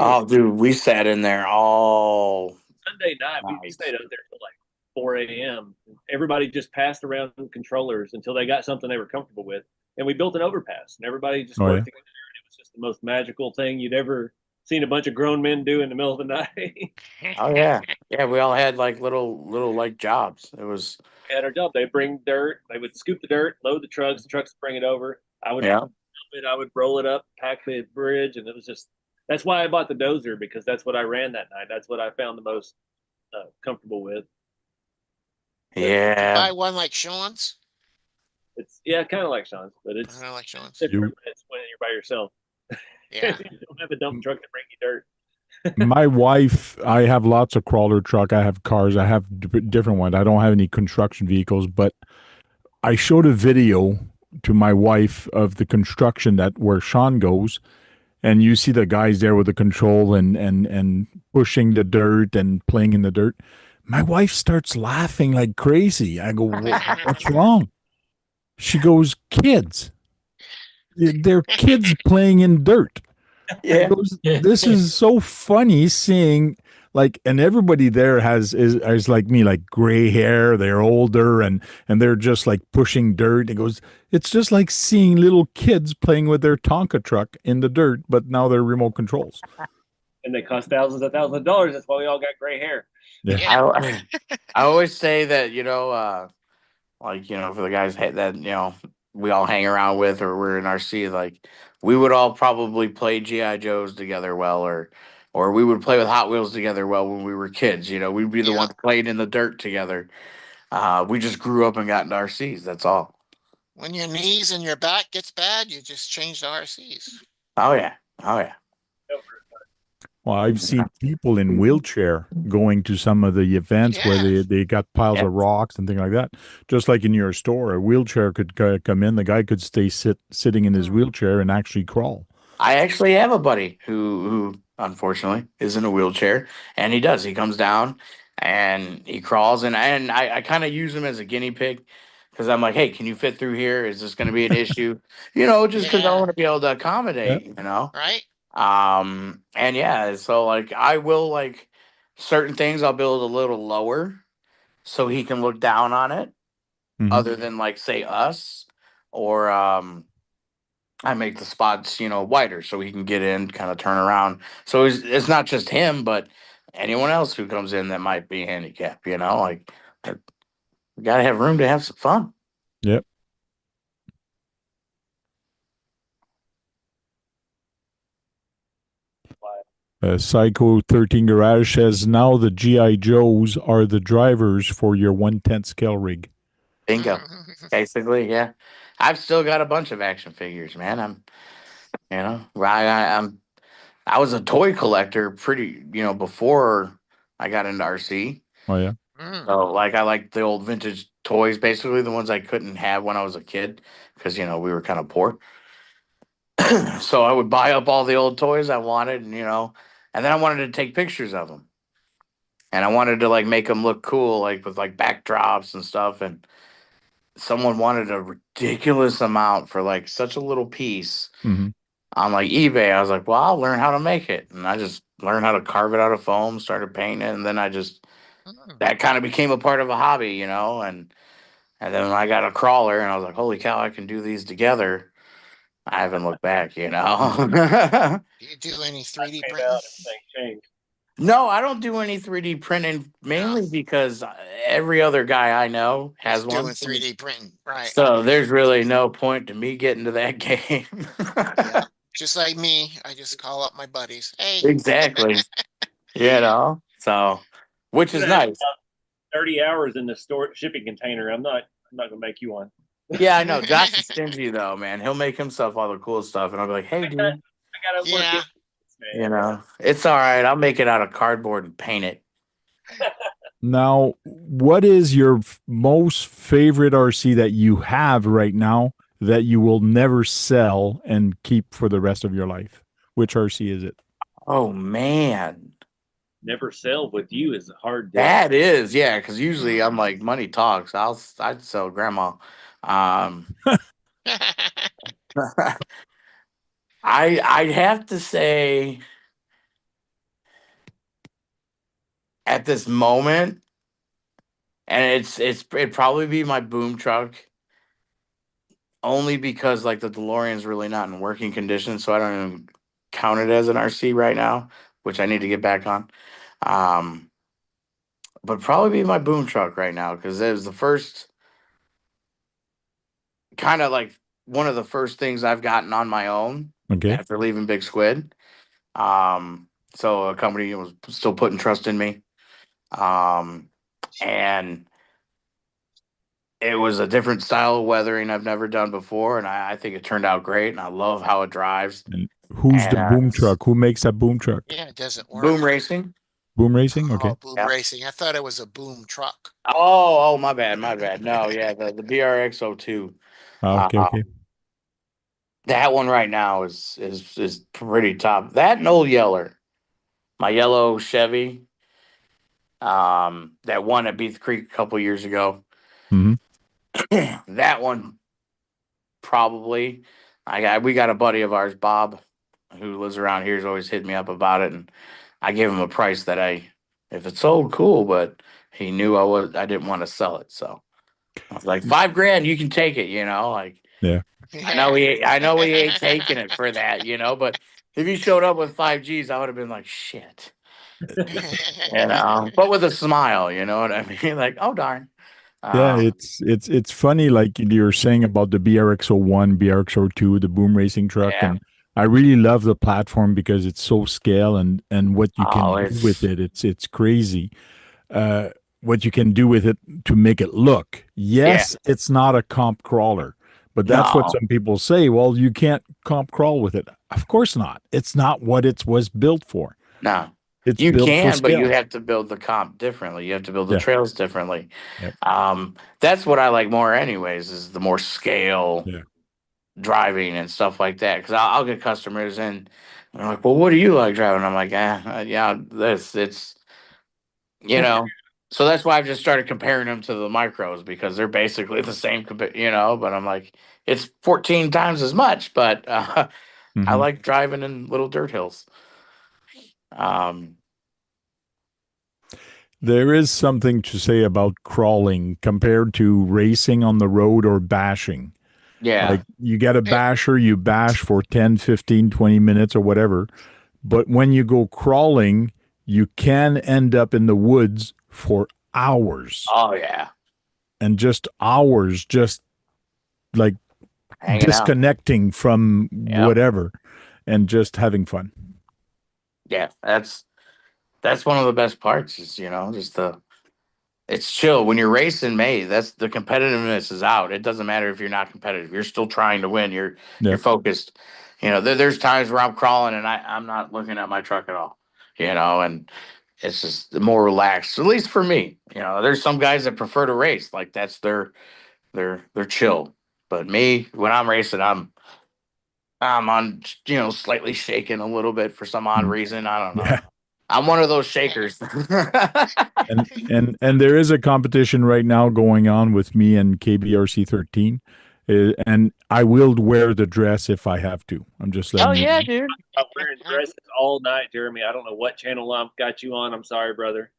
Oh, dude, we sat in there all Sunday night. We stayed out there till like 4 a.m. Everybody just passed around controllers until they got something they were comfortable with, and we built an overpass, and everybody just worked together. And it was just the most magical thing you'd ever seen a bunch of grown men do in the middle of the night. Oh yeah, we all had like little like jobs. It was. We had our job. They'd bring dirt. They would scoop the dirt, load the trucks would bring it over. I would roll it up, pack the bridge, and it was just. That's why I bought the dozer, because that's what I ran that night. That's what I found the most comfortable with. Yeah. Buy one like Sean's. It's kind of like Sean's, but it's kind of like Sean's. It's when you're by yourself. Yeah. You don't have a dump truck to bring you dirt. My wife, I have lots of crawler truck. I have cars. I have different ones. I don't have any construction vehicles, but I showed a video to my wife of the construction where Sean goes, and you see the guys there with the control and pushing the dirt and playing in the dirt. My wife starts laughing like crazy. I go, what's wrong? She goes, kids. They're kids playing in dirt. Yeah. This is so funny seeing and everybody there is like me, like gray hair. They're older and they're just like pushing dirt. It goes, it's just like seeing little kids playing with their Tonka truck in the dirt, but now they're remote controls. And they cost thousands of dollars. That's why we all got gray hair. Yeah. I always say that, for the guys that, we all hang around with, or we're in RC, like we would all probably play G.I. Joes together well, or we would play with Hot Wheels together well when we were kids. We'd be the ones playing in the dirt together. We just grew up and got into RCs. That's all. When your knees and your back gets bad, you just change to RCs. Oh yeah. Well, I've seen people in wheelchair going to some of the events where Yeah. they got piles Yeah. of rocks and things like that. Just like in your store, a wheelchair could come in. The guy could stay sitting in his wheelchair and actually crawl. I actually have a buddy who unfortunately is in a wheelchair, and he does. He comes down and he crawls, and I kind of use him as a guinea pig because I'm like, hey, can you fit through here? Is this going to be an issue? Just because I Yeah. want to be able to Yeah. accommodate. Right. And yeah, so like I will like certain things I'll build a little lower so he can look down on it, Mhm. other than like say us, or I make the spots, wider so he can get in, kind of turn around. So it's not just him, but anyone else who comes in that might be handicapped, like we gotta have room to have some fun. Yep. Psycho 13 Garage says now the GI Joes are the drivers for your 1/10 scale rig. Bingo. Basically, yeah. I've still got a bunch of action figures, man. I was a toy collector before I got into RC. Oh yeah. So like I like the old vintage toys, basically the ones I couldn't have when I was a kid because we were kind of poor. So I would buy up all the old toys I wanted, and then I wanted to take pictures of them. And I wanted to like make them look cool, like with like backdrops and stuff. And someone wanted a ridiculous amount for like such a little piece Mhm. on like eBay. I was like, well, I'll learn how to make it. And I just learned how to carve it out of foam, started painting it, and then that kind of became a part of a hobby, and then when I got a crawler and I was like, holy cow, I can do these together. I haven't looked back. Do you do any 3D Came printing? out and things changed. No, I don't do any 3D printing, mainly because every other guy I know has Doing one. 3D printing, right? So there's really no point to me getting to that game. Yeah. Just like me, I just call up my buddies. Hey. Exactly. So which is nice. 30 hours in the store shipping container. I'm not gonna make you one. Yeah, I know. Josh is stingy though, man. He'll make himself all the cool stuff, and I'll be like, "Hey, dude, I gotta work Yeah. it. it's all right. I'll make it out of cardboard and paint it." Now, what is your most favorite RC that you have right now that you will never sell and keep for the rest of your life? Which RC is it? Oh man, Never sell with you is a hard deal. that is because usually I'm like money talks. I'd sell grandma. I'd have to say at this moment, and it'd probably be my boom truck, only because like the DeLorean's really not in working condition, so I don't even count it as an RC right now, which I need to get back on. But probably be my boom truck right now because it was the first kind of like one of the first things I've gotten on my own Okay. after leaving Big Squid. So a company was still putting trust in me. And it was a different style of weathering I've never done before, and I think it turned out great, and I love how it drives. And who's the boom truck? Who makes that boom truck? Yeah, it doesn't work. Boom Racing. Boom Racing? Okay. Oh, boom racing. I thought it was a boom truck. Oh, my bad. No, yeah, the BRX02. Okay. That one right now is pretty top. That and Old Yeller, my yellow Chevy, that one at Beath Creek a couple years ago. Mhm. That one probably. We got a buddy of ours, Bob, who lives around here, has always hit me up about it, and I gave him a price that if it sold, cool, but he knew I didn't want to sell it, so I was like, $5,000, you can take it, like. Yeah. I know he ain't taking it for that, but if he showed up with 5 Gs, I would have been like, shit, but with a smile, you know what I mean? Like, oh darn. Yeah, it's funny, like you're saying about the BRX01, BRX02, the boom racing truck, Yeah. and I really love the platform because it's so scale and what you can do it's- with it. It's crazy. What you can do with it to make it look. Yes, it's not a comp crawler, but that's what No. some people say. Well, you can't comp crawl with it. Of course not. It's not what it was built for. No. It's You built for can, but you scale. have to build the comp differently. You have to build the Yeah. trails differently. Yep. That's what I like more, anyways, is the more scale Yeah. driving and stuff like that. Because I'll get customers and they're like, "Well, what do you like driving?" I'm like, yeah, it's you know." So that's why I've just started comparing them to the micros because they're basically the same, But I'm like, it's 14 times as much, but I Mhm. like driving in little dirt hills. There is something to say about crawling compared to racing on the road or bashing. Yeah. Like you get a basher, you bash for 10, 15, 20 minutes or whatever. But when you go crawling, you can end up in the woods for hours Oh yeah. and just hours, just like Hanging out. disconnecting from Yep. whatever and just having fun. Yeah, that's one of the best parts is, just it's chill. When you're racing, that's the competitiveness is out. It doesn't matter if you're not competitive. You're still trying to win. You're Yeah. focused. There's times where I'm crawling and I'm not looking at my truck at all. And it's just more relaxed, at least for me. There's some guys that prefer to race, like that's they're chill. But me, when I'm racing, I'm on, slightly shaking a little bit for some odd reason. I don't know. Yeah. I'm one of those shakers. And there is a competition right now going on with me and KBRC 13. And I will wear the dress if I have to. I'm just letting Oh you yeah, know. dude. I'm wearing dresses all night, Jeremy. I don't know what channel I've got you on. I'm sorry, brother.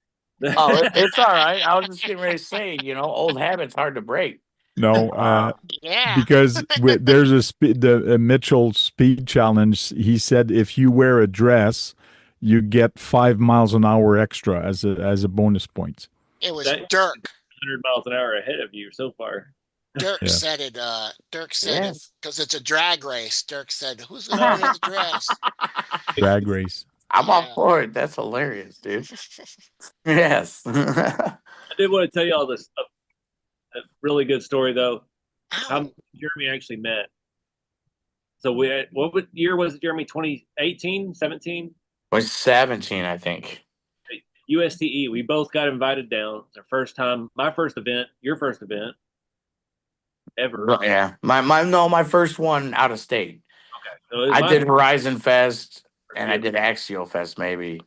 Oh, it's all right. I was just getting ready to say, old habits hard to break. No, Yeah. because there's the Mitchell Speed Challenge. He said if you wear a dress, you get 5 miles an hour extra as a bonus points. It was That- Dirk. 100 miles an hour ahead of you so far. Dirk Yeah. said it. Dirk said Yeah. if because it's a drag race. Dirk said, "Who's gonna wear the dress?" Drag race. I'm all Yeah. for it. That's hilarious, dude. Yes. I did want to tell you all this a really good story though. How Ow. Jeremy actually met. So year was it, Jeremy? 2018, 17? Was 17, I think. USTE. We both got invited down. It's our first time. My first event. Your first event ever. Yeah. My first one out of state. Okay. So it was I did Horizon Fest and I did Axial Fest maybe.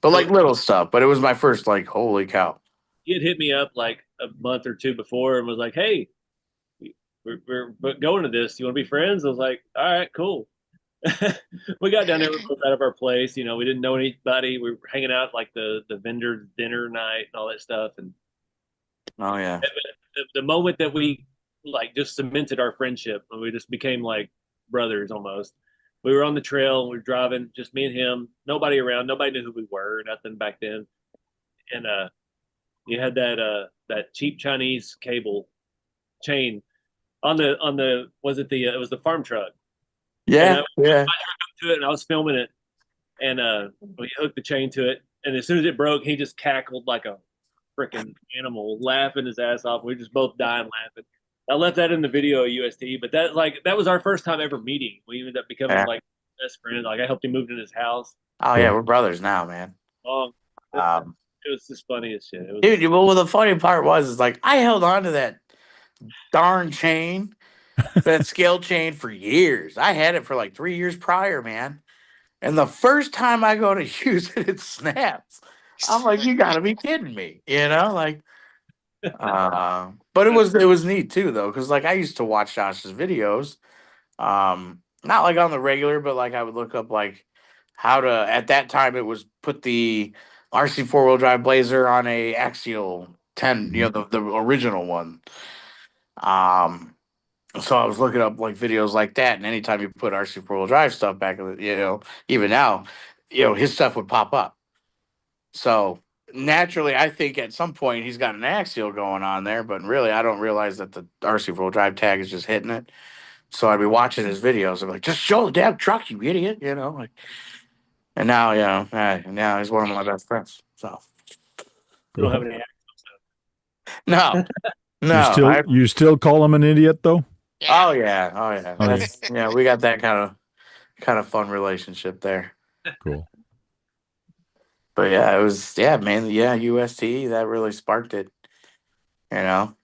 But like little stuff. But it was my first, like, holy cow. He had hit me up like a month or two before and was like, "Hey, we're going to this. You want to be friends?" I was like, "All right, cool." We got down there, we both out of our place. We didn't know anybody. We were hanging out like the vendor dinner night and all that stuff. And Oh yeah. the moment that we like just cemented our friendship and we just became like brothers almost. We were on the trail and we were driving, just me and him, nobody around, nobody knew who we were, nothing back then. And you had that cheap Chinese cable chain on the was it it was the farm truck. Yeah. Yeah. To it and I was filming it and we hooked the chain to it and as soon as it broke he just cackled like a freaking animal laughing his ass off. We just both dying laughing. I left that in the video of UST, but that was our first time ever meeting. We ended up becoming like best friends. Like I helped him move in his house. Oh yeah, we're brothers now, man. It was just funny as shit. Dude, well, the funny part is like I held on to that darn chain, that scale chain for years. I had it for like 3 years prior, man. And the first time I go to use it, it snaps. I'm like, you gotta be kidding me, like. But it was neat too, though, because like I used to watch Josh's videos, not like on the regular, but like I would look up like how to. At that time, it was put the RC 4-wheel drive Blazer on a axial 10, the original one. So I was looking up like videos like that, and anytime you put RC 4-wheel drive stuff back, even now, his stuff would pop up. So naturally, I think at some point he's got an axial going on there, but really, I don't realize that the RC 4-wheel drive tag is just hitting it. So I'd be watching his videos. I'm like, just show the damn truck, you idiot, like. And now, now he's one of my best friends. So we don't have any no, no. You still call him an idiot though? Oh yeah. That's, we got that kind of fun relationship there. Cool. But yeah, it was mainly UST that really sparked it. You know,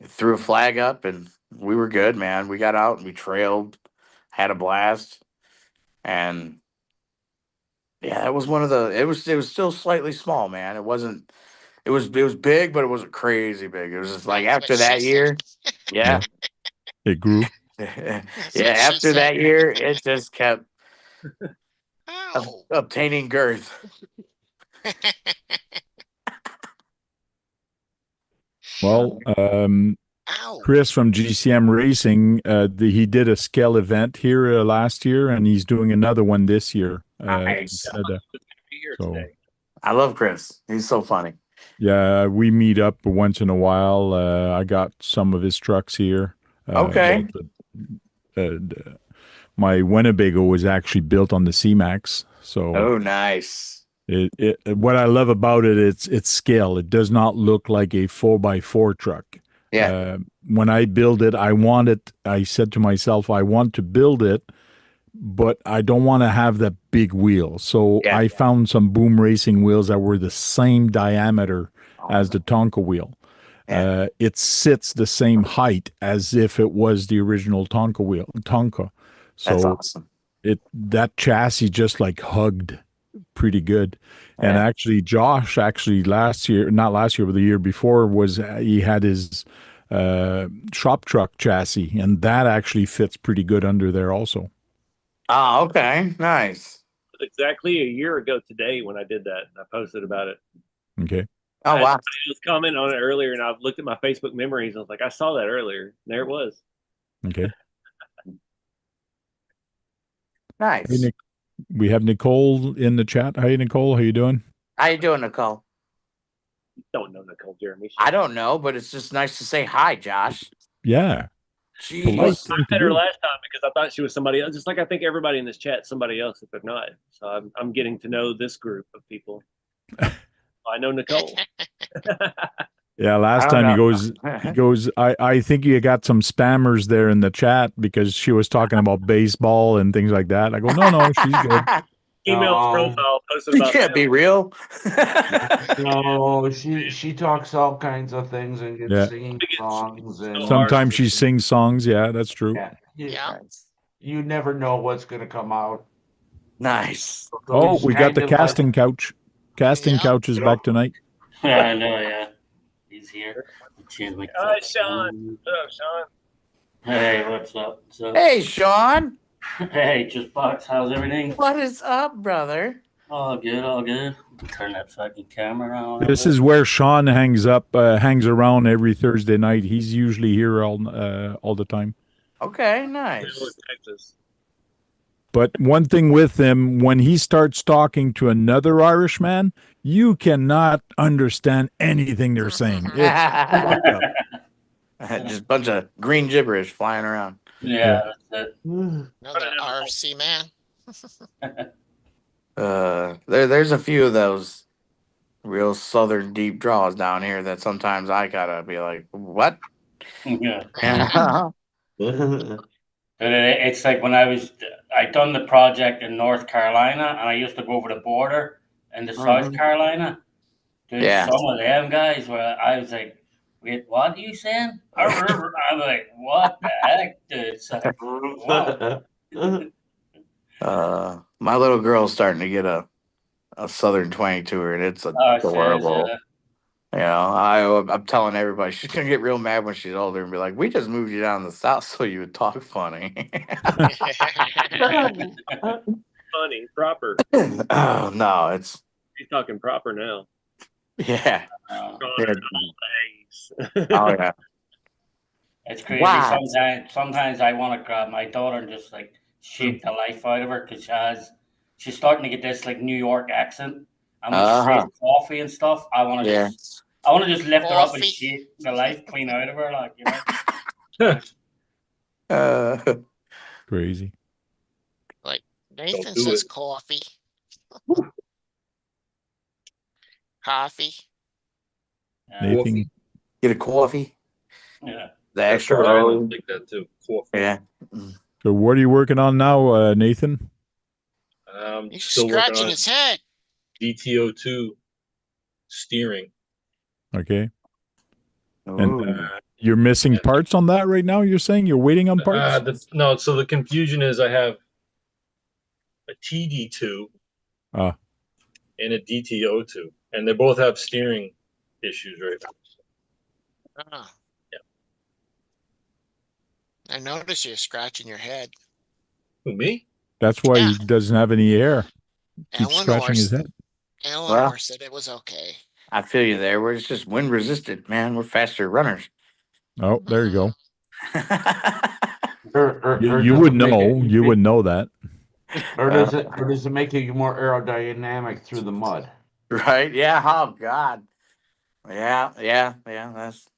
threw a flag up and we were good, man. We got out and we trailed, had a blast, and yeah, it was one of the. It was still slightly small, man. It wasn't. It was big, but it wasn't crazy big. It was just like That's what after she that said. year, yeah, It grew. yeah. That's what she After said. that year, it just kept Ow. obtaining girth. Well, Ow. Chris from GCM Racing, he did a scale event here last year, and he's doing another one this year in Nice. Canada. Here So, today. I love Chris. He's so funny. yeah, we meet up once in a while. I got some of his trucks here. Okay. My Winnebago was actually built on the C-Max. So Oh, nice. what I love about it, it's scale. It does not look like a 4x4 truck. Yeah. When I build it, I said to myself, I want to build it, but I don't want to have that big wheel. So Yeah. I found some boom racing wheels that were the same diameter as the Tonka wheel. Yeah. It sits the same height as if it was the original Tonka. That's So awesome. that chassis just like hugged pretty good. And Yeah. actually, Josh, not last year, but the year before, he had his shop truck chassis, and that actually fits pretty good under there also. Oh, okay. Nice. It was exactly a year ago today when I did that. I posted about it. Okay. Oh, wow. I was commenting on it earlier, and I looked at my Facebook memories. I was like, I saw that earlier. And there it was. Okay. Nice. Hey, Nick, we have Nicole in the chat. Hey, Nicole, how you doing? How you doing, Nicole? Don't know Nicole Jeremy. I don't know, but it's just nice to say hi, Josh. Yeah. Polite Jeez. I thing to met her do. last time because I thought she was somebody else. Just like I think everybody in this chat, somebody else if they're not. So I'm getting to know this group of people. I know Nicole. Yeah, last I time he don't goes, I think you got some spammers there in the chat because she was talking about baseball and things like that. I go, no, she's good. Email's No. profile posted You about can't be real. No, she talks all kinds of things and gets Yeah. singing songs and Sometimes she sings songs. Yeah, that's true. yeah, Yeah. you never know what's gonna come out. Nice. So Oh, he's we got the kind of like- casting couch. Casting Yeah. couch is back tonight. Yeah, I know, yeah. He's here. Hi, Sean. What's up, Sean? Hey, what's up? What's up? Hey, Sean. Hey, just Box, how's everything? What is up, brother? All good, all good. Turn that fucking camera on. This is where Sean hangs around every Thursday night. He's usually here all the time. Okay, Still in nice. Texas. But one thing with him, when he starts talking to another Irishman, you cannot understand anything they're saying. It's fucked up. Just a bunch of green gibberish flying around. Yeah, that's it. Another RC man. There's a few of those real southern deep draws down here that sometimes I gotta be like, what? Yeah. Yeah. It's like when I done the project in North Carolina and I used to go over the border into South Carolina. Dude, Yeah. some of them guys where I was like, wait, what are you saying? I'm like, what the heck, dude? It's like, wow. My little girl's starting to get a southern twang to her, and it's adorable. You know, I'm telling everybody she's gonna get real mad when she's older and be like, "We just moved you down to the south so you would talk funny." Funny, proper. Oh no, it's He's talking proper now. yeah. Uh, Yeah. Days. Oh yeah. It's crazy. Wow. Sometimes I want to grab my daughter and just like shake the life out of her because she's starting to get this like New York accent. And when she says coffee and stuff, I want to just lift her up and shake the life clean out of her, like, you know. Crazy. Like Nathan says coffee. Coffee. Nathan, get a coffee. Yeah. The extra I low. like that too. Coffee. Yeah. so what are you working on now, Nathan? He's Still working scratching on his head. DTO2 steering. Okay. Ooh. And you're missing parts on that right now? You're saying you're waiting on parts? No, so the confusion is I have a TD2 Ah. and a DTO2, and they both have steering issues right now. Ah, Yeah. I notice you're scratching your head. Who, me? That's why Yeah. he doesn't have any air. Keeps Eleanor, scratching his head. Eleanor said it was okay. I feel you there. We're just wind resistant, man. We're faster runners. Oh, there you go. You does would it make know. it- You would know that. Or does it make you more aerodynamic through the mud? Right? Yeah. Oh God. Yeah. That's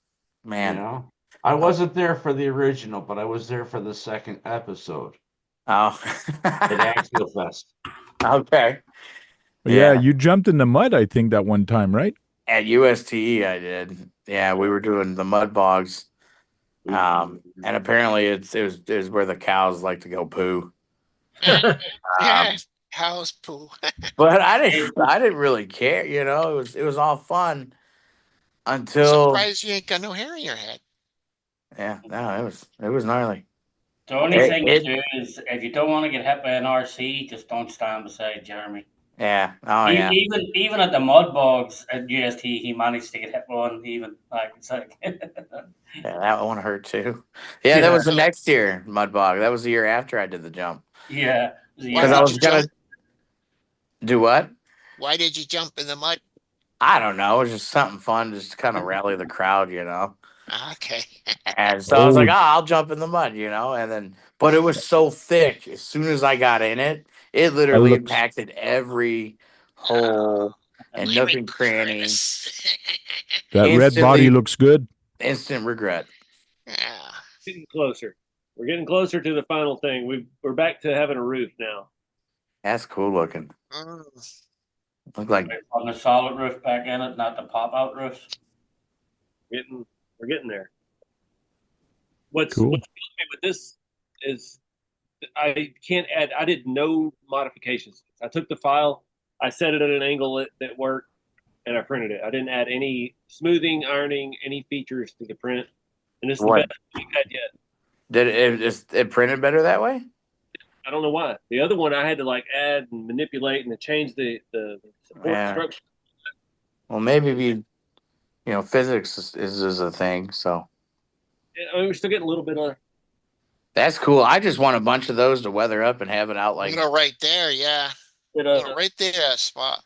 man. You know, I wasn't there for the original, but I was there for the second episode Oh. at Axial Fest. Okay. Yeah, you jumped in the mud, I think, that one time, right? At USTE, I did. Yeah, we were doing the mud bogs. And apparently it was where the cows like to go poo. Yeah, cow's poo. But I didn't really care, you know. It was all fun until Surprised you ain't got no hair in your head. yeah, no, it was gnarly. The only thing to do is if you don't want to get hit by an RC, just don't stand beside Jeremy. Yeah. Oh yeah. Even at the mud bogs at UST, he managed to get hit by one. Even like it's like. Yeah, that one hurt too. Yeah, that was the next year, mud bog. That was the year after I did the jump. Yeah. Because I was gonna do what? Why did you jump in the mud? I don't know. It was just something fun, just to kind of rally the crowd, you know. Okay. And so I was like, I'll jump in the mud, you know. And then, but it was so thick. As soon as I got in it, it literally impacted every hole and nook and cranny. That red body looks good. Instant regret. Yeah. Getting closer. We're getting closer to the final thing. We're back to having a roof now. That's cool looking. Look like on the solid roof back in it, not the pop out roof. We're getting there. What's cool. What's killing me with this is I can't add. I did no modifications. I took the file, I set it at an angle that worked, and I printed it. I didn't add any smoothing, ironing, any features to the print. And it's the best we've had yet. Did it printed better that way? I don't know why. The other one I had to like add and manipulate and change the support structure. Well, maybe physics is a thing. So I mean, we're still getting a little bit of. That's cool. I just want a bunch of those to weather up and have it out like right there, yeah. Right there, that spot.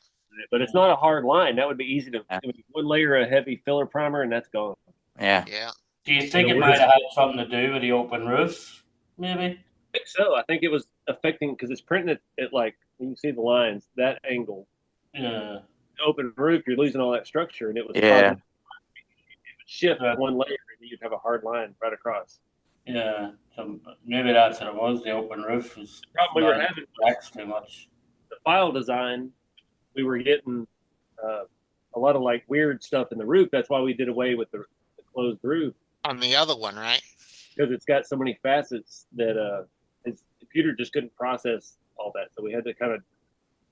But it's not a hard line. That would be easy to. One layer of heavy filler primer and that's gone. Yeah. Yeah. Do you think it might have had something to do with the open roofs? Maybe. I think so. I think it was affecting because it's printing it like you can see the lines that angle. Yeah. Open roof, you're losing all that structure, and it was it would shift one layer, and you'd have a hard line right across. Yeah, so maybe that's what it was. The open roof was probably we were having too much. The file design, we were getting a lot of like weird stuff in the roof. That's why we did away with the closed roof on the other one, right? Because it's got so many facets that his computer just couldn't process all that, so we had to kind of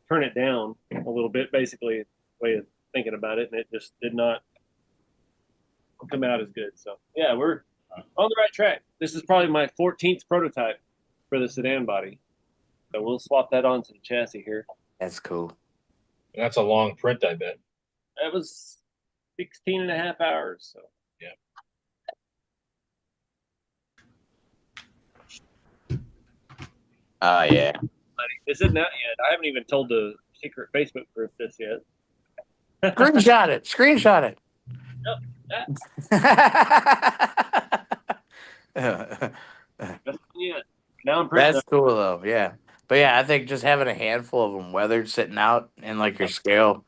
turn it down a little bit, basically, way of thinking about it, and it just did not come out as good. So yeah, we're on the right track. This is probably my 14th prototype for the sedan body, so we'll swap that onto the chassis here. That's cool. That's a long print, I bet. That was 16 and a half hours. So yeah. Yeah. This isn't out yet. I haven't even told the secret Facebook group this yet. Screenshot it. Screenshot it. Yeah. Now I'm That's cool though. Yeah. But yeah, I think just having a handful of them weathered sitting out in like your scale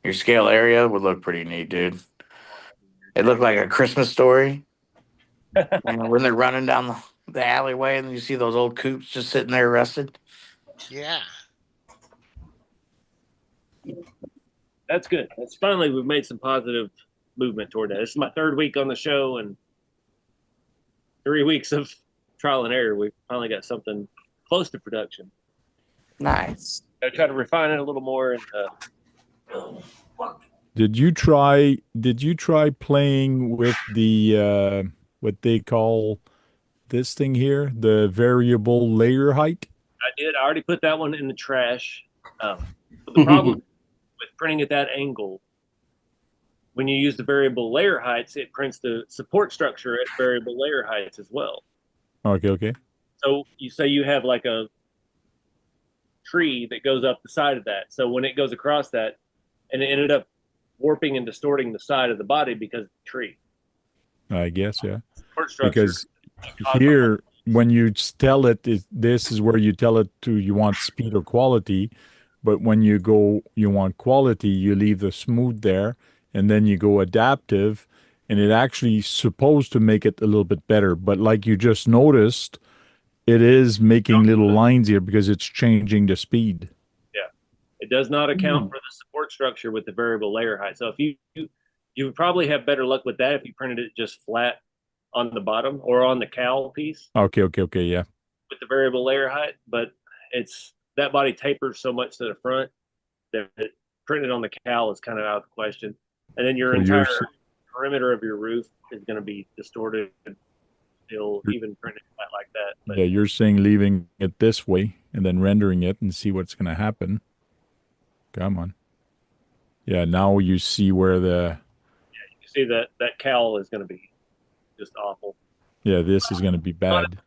area would look pretty neat, dude. It looked like a Christmas story. When they're running down the alleyway and you see those old coupes just sitting there rested. Yeah. That's good. That's finally we've made some positive movement toward that. This is my 3rd week on the show and 3 weeks of trial and error. We finally got something close to production. Nice. I try to refine it a little more and Did you try playing with the what they call this thing here, the variable layer height? I did. I already put that one in the trash. But the problem with printing at that angle, when you use the variable layer heights, it prints the support structure at variable layer heights as well. Okay, okay. So you say you have like a tree that goes up the side of that. So when it goes across that, and it ended up warping and distorting the side of the body because of the tree. I guess, yeah. Support structure. Because here, when you tell it, this is where you tell it to you want speed or quality, but when you want quality, you leave the smooth there, and then you go adaptive, and it actually supposed to make it a little bit better. But like you just noticed, it is making little lines here because it's changing the speed. Yeah, it does not account for the support structure with the variable layer height. So if you would probably have better luck with that if you printed it just flat on the bottom or on the cowl piece. Okay, yeah. With the variable layer height, but it's that body tapers so much to the front that printed on the cowl is kind of out of the question. And then your entire perimeter of your roof is going to be distorted. Still, even printed flat like that. But yeah, you're saying leaving it this way and then rendering it and see what's going to happen. Come on. Yeah, now you see where the... Yeah, you can see that cowl is going to be just awful. Yeah, this is going to be bad.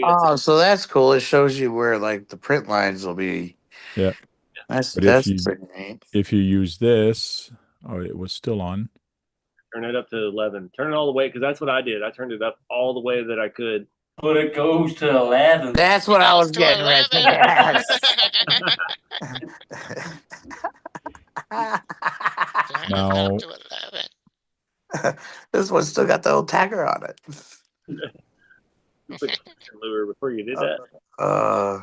Oh, so that's cool. It shows you where like the print lines will be. Yeah. That's pretty neat. If you use this, oh, it was still on. Turn it up to 11. Turn it all the way, because that's what I did. I turned it up all the way that I could. But it goes to 11. That's what I was getting ready to guess. Now, this one's still got the old tagger on it. Lure before you did that. But all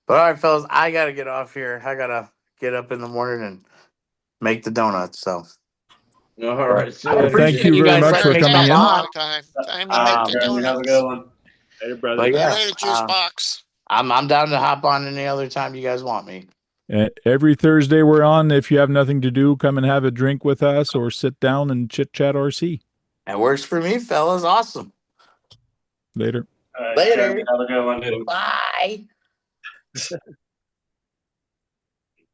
right, fellas, I gotta get off here. I gotta get up in the morning and make the donuts. So, all right. Thank you very much for coming in. Time to make the donuts. Have a good one. Later, brother. But yeah, Later, juice box. I'm down to hop on any other time you guys want me. Every Thursday we're on. If you have nothing to do, come and have a drink with us or sit down and chit-chat RC. It works for me, fellas. Awesome. Later. Later. Have a good one. Bye.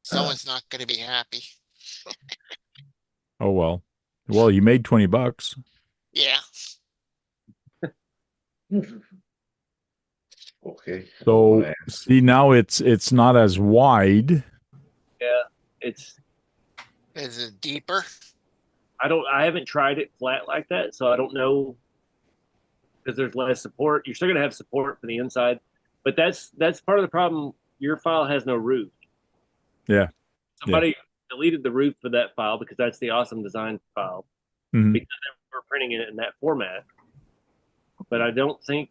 Someone's not going to be happy. Oh, well. Well, you made $20. Yeah. Okay. So see, now it's not as wide. Yeah, it's. Is it deeper? I haven't tried it flat like that, so I don't know, because there's less support. You're still gonna have support for the inside, but that's part of the problem. Your file has no roof. Yeah. Somebody deleted the roof for that file because that's the awesome design file, because they were printing it in that format. But I don't think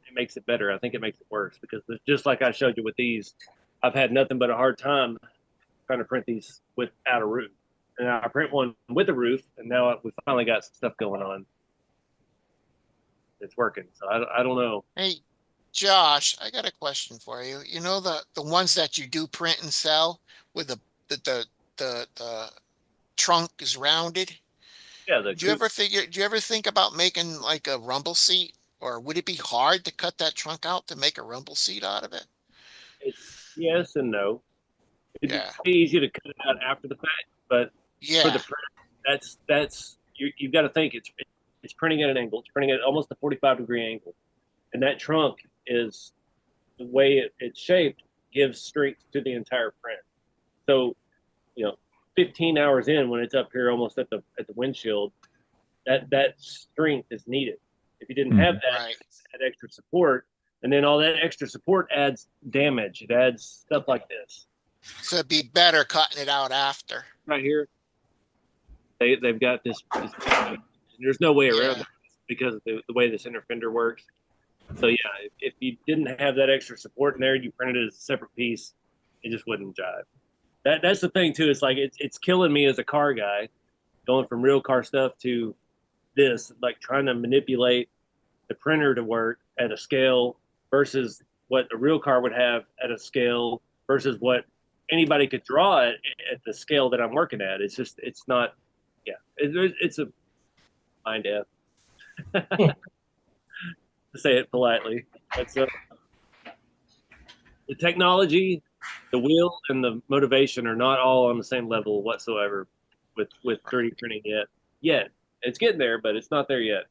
it makes it better. I think it makes it worse, because just like I showed you with these, I've had nothing but a hard time trying to print these without a roof. And I print one with a roof, and now we finally got some stuff going on. It's working. So I don't know. Hey, Josh, I got a question for you. You know the ones that you do print and sell with the trunk is rounded? Yeah. Do you ever think about making like a rumble seat? Or would it be hard to cut that trunk out to make a rumble seat out of it? It's yes and no. It'd Yeah. be easy to cut it out after the fact, but Yeah. for the print, that's you've got to think it's printing at an angle. It's printing at almost a 45-degree angle, and that trunk is the way it's shaped gives strength to the entire print. So, 15 hours in, when it's up here almost at the windshield, that strength is needed. If you didn't have that extra support, and then all that extra support adds damage. It adds stuff like this. So it'd be better cutting it out after. Right here, they've got this there's no way around it because of the way this inner fender works. So yeah, if you didn't have that extra support in there, you printed it as a separate piece, it just wouldn't jive. That's the thing too. It's like it's killing me as a car guy, going from real car stuff to this, like trying to manipulate the printer to work at a scale versus what a real car would have at a scale versus what anybody could draw it at the scale that I'm working at. It's just, it's not, yeah, it's a mind F. To say it politely. That's the technology, the will, and the motivation are not all on the same level whatsoever with 3D printing yet. It's getting there, but it's not there yet.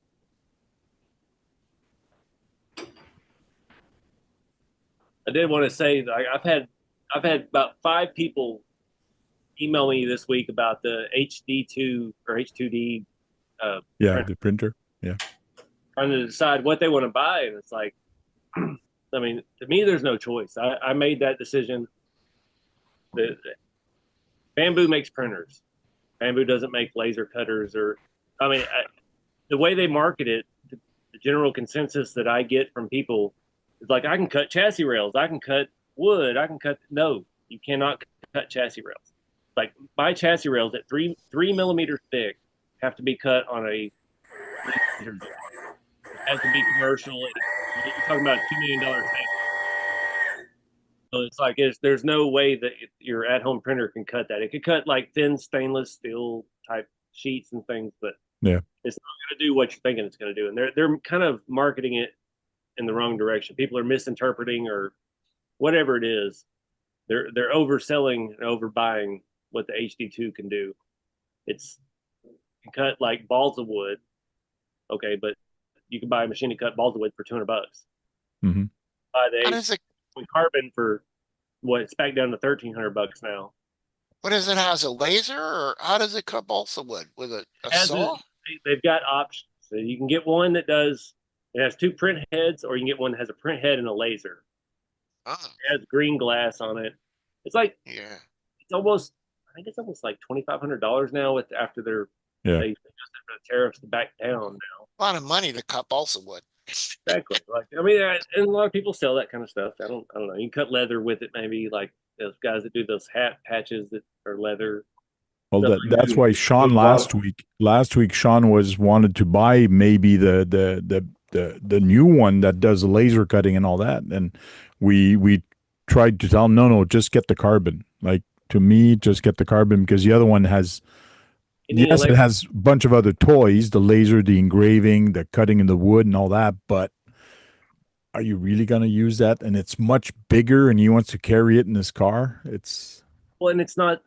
I did want to say that I've had about 5 people email me this week about the HD2 or H2D. The printer. Yeah. Trying to decide what they want to buy, and it's like, I mean, to me, there's no choice. I made that decision. Bamboo makes printers. Bamboo doesn't make laser cutters, or, I mean, the way they market it, the general consensus that I get from people is like, I can cut chassis rails, I can cut wood, no, you cannot cut chassis rails. Like, my chassis rails at 3 millimeters thick have to be cut on a laser. It has to be commercial. You're talking about $2 million tank. So it's like, there's no way that your at-home printer can cut that. It could cut like thin stainless steel type sheets and things, but yeah, it's not going to do what you're thinking it's going to do. And they're kind of marketing it in the wrong direction. People are misinterpreting or whatever it is. They're overselling and overbuying what the HD2 can do. It's, you can cut like balls of wood, okay, but you can buy a machine to cut balls of wood for $200. Mm-hmm. Buy the carbon for what, it's back down to $1,300 now. What does it has, a laser, or how does it cut balsa wood with a saw? They've got options. So you can get one that does, it has 2 print heads, or you can get one that has a print head and a laser. It has green glass on it. It's like, it's almost, I think it's almost like $2,500 now after they adjusted for the tariffs to back down now. A lot of money to cut balsa wood. Exactly. Like, I mean, and a lot of people sell that kind of stuff. I don't know. You can cut leather with it, maybe, like those guys that do those hat patches that are leather. Well, that's why Sean last week Sean wanted to buy maybe the new one that does the laser cutting and all that, and we tried to tell him, no, just get the carbon. Like, to me, just get the carbon, because the other one has. Yes, it has a bunch of other toys, the laser, the engraving, the cutting in the wood and all that, but are you really going to use that? And it's much bigger, and he wants to carry it in his car. Well, and it's not,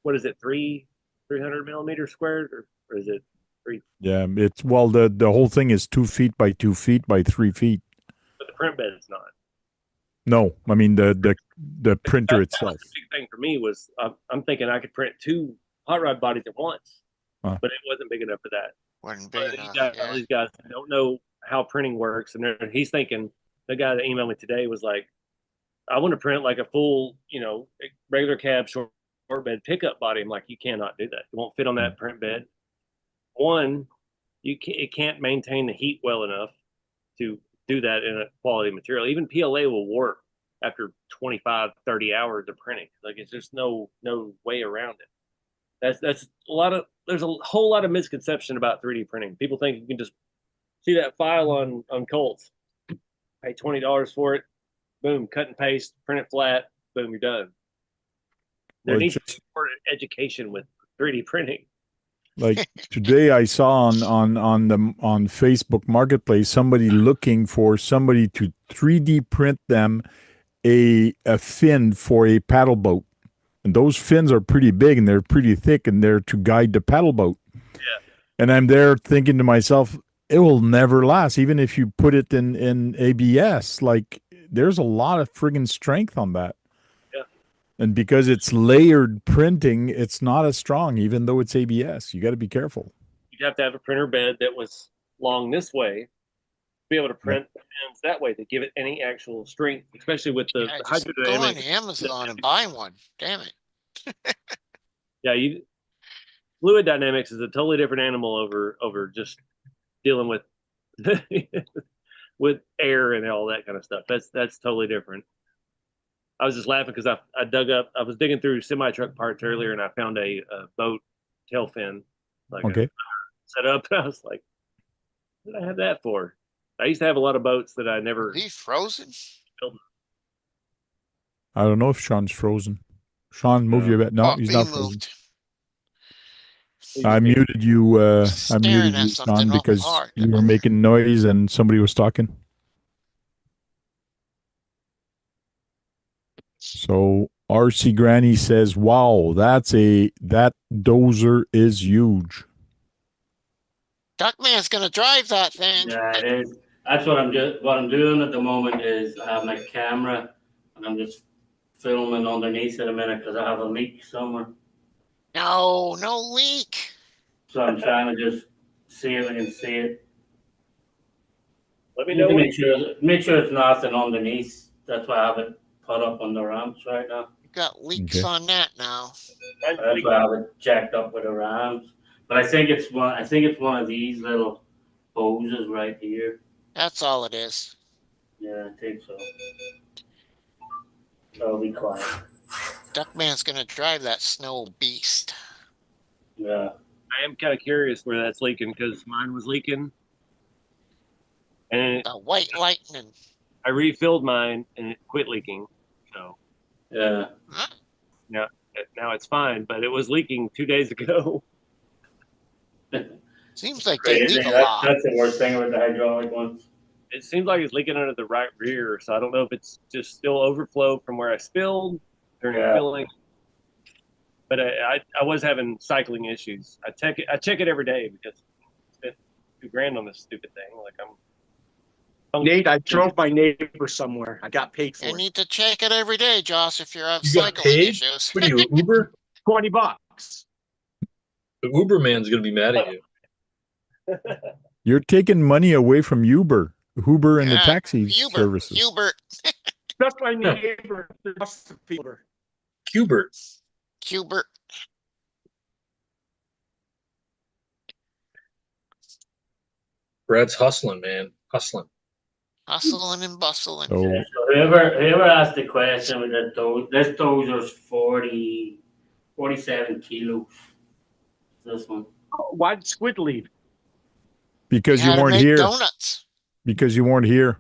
what is it, 300 millimeters squared, or is it 3? Yeah, the whole thing is 2 feet by 2 feet by 3 feet. But the print bed is not. No, I mean the printer itself. The big thing for me was, I'm thinking I could print 2 hot rod bodies at once, but it wasn't big enough for that. Wasn't big enough. These guys don't know how printing works, and he's thinking, the guy that emailed me today was like, I want to print like a full, regular cab short bed pickup body. I'm like, you cannot do that. It won't fit on that print bed. One, it can't maintain the heat well enough to do that in a quality material. Even PLA will warp after 25, 30 hours of printing. Like, it's just no way around it. There's a whole lot of misconception about 3D printing. People think you can just see that file on Colts, pay $20 for it, boom, cut and paste, print it flat, boom, you're done. There needs to be more education with 3D printing. Like today, I saw on Facebook Marketplace somebody looking for somebody to 3D print them a fin for a paddle boat. And those fins are pretty big and they're pretty thick, and they're to guide the paddle boat. Yeah. And I'm there thinking to myself, it will never last, even if you put it in ABS. Like, there's a lot of friggin' strength on that. Yeah. And because it's layered printing, it's not as strong, even though it's ABS. You got to be careful. You'd have to have a printer bed that was long this way to be able to print pins that way to give it any actual strength, especially with the hydrodynamic. Go on Amazon and buy one. Damn it. Yeah, fluid dynamics is a totally different animal over just dealing with with air and all that kind of stuff. That's totally different. I was just laughing because I was digging through semi-truck parts earlier, and I found a boat tail fin, set up. And I was like, what did I have that for? I used to have a lot of boats that I never. Are these frozen? I don't know if Sean's frozen. Sean, move your bed. No, Oh, he's he not frozen. moved. I muted you. I Staring muted at you, something Sean, awful because hard. you were making noise and somebody was talking. So RC Granny says, "Wow, that dozer is huge." Duckman's gonna drive that thing. Yeah, it is. That's what I'm doing. What I'm doing at the moment is I have my camera and I'm just filming underneath at a minute because I have a leak somewhere. No leak. So I'm trying to just see if I can see it. Let me You know. can make sure it's nothing underneath. That's why I have it put up on the ramps right now. You got leaks on that now. That's why I have it jacked up with the ramps. But I think it's one of these little hoses right here. That's all it is. Yeah, I think so. So be quiet. Duckman's gonna drive that snow beast. Yeah. I am kind of curious where that's leaking because mine was leaking, and The white lightning. I refilled mine and it quit leaking. So Yeah. Huh? now it's fine, but it was leaking 2 days ago. Seems like they Crazy. leak a lot. That's the worst thing with the hydraulic ones. It seems like it's leaking under the right rear, so I don't know if it's just still overflow from where I spilled during filling. But I was having cycling issues. I check it every day because I spent $2,000 on this stupid thing. Like Nate, I drove my neighbor somewhere. I got paid for You it. need to check it every day, Josh, if you have You got cycling paid? issues. What are you, Uber? $20. The Uber man's gonna be mad at you. You're taking money away from Uber and the Yeah, taxi services. Hubert. That's my neighbor. That's the people. Hubert. Brad's hustling, man. Hustling. Hustling and bustling. So So whoever asked the question with that this dozer's 47 kilos. This one. Why did Squid leave? because You you had to weren't make here. donuts. Because you weren't here.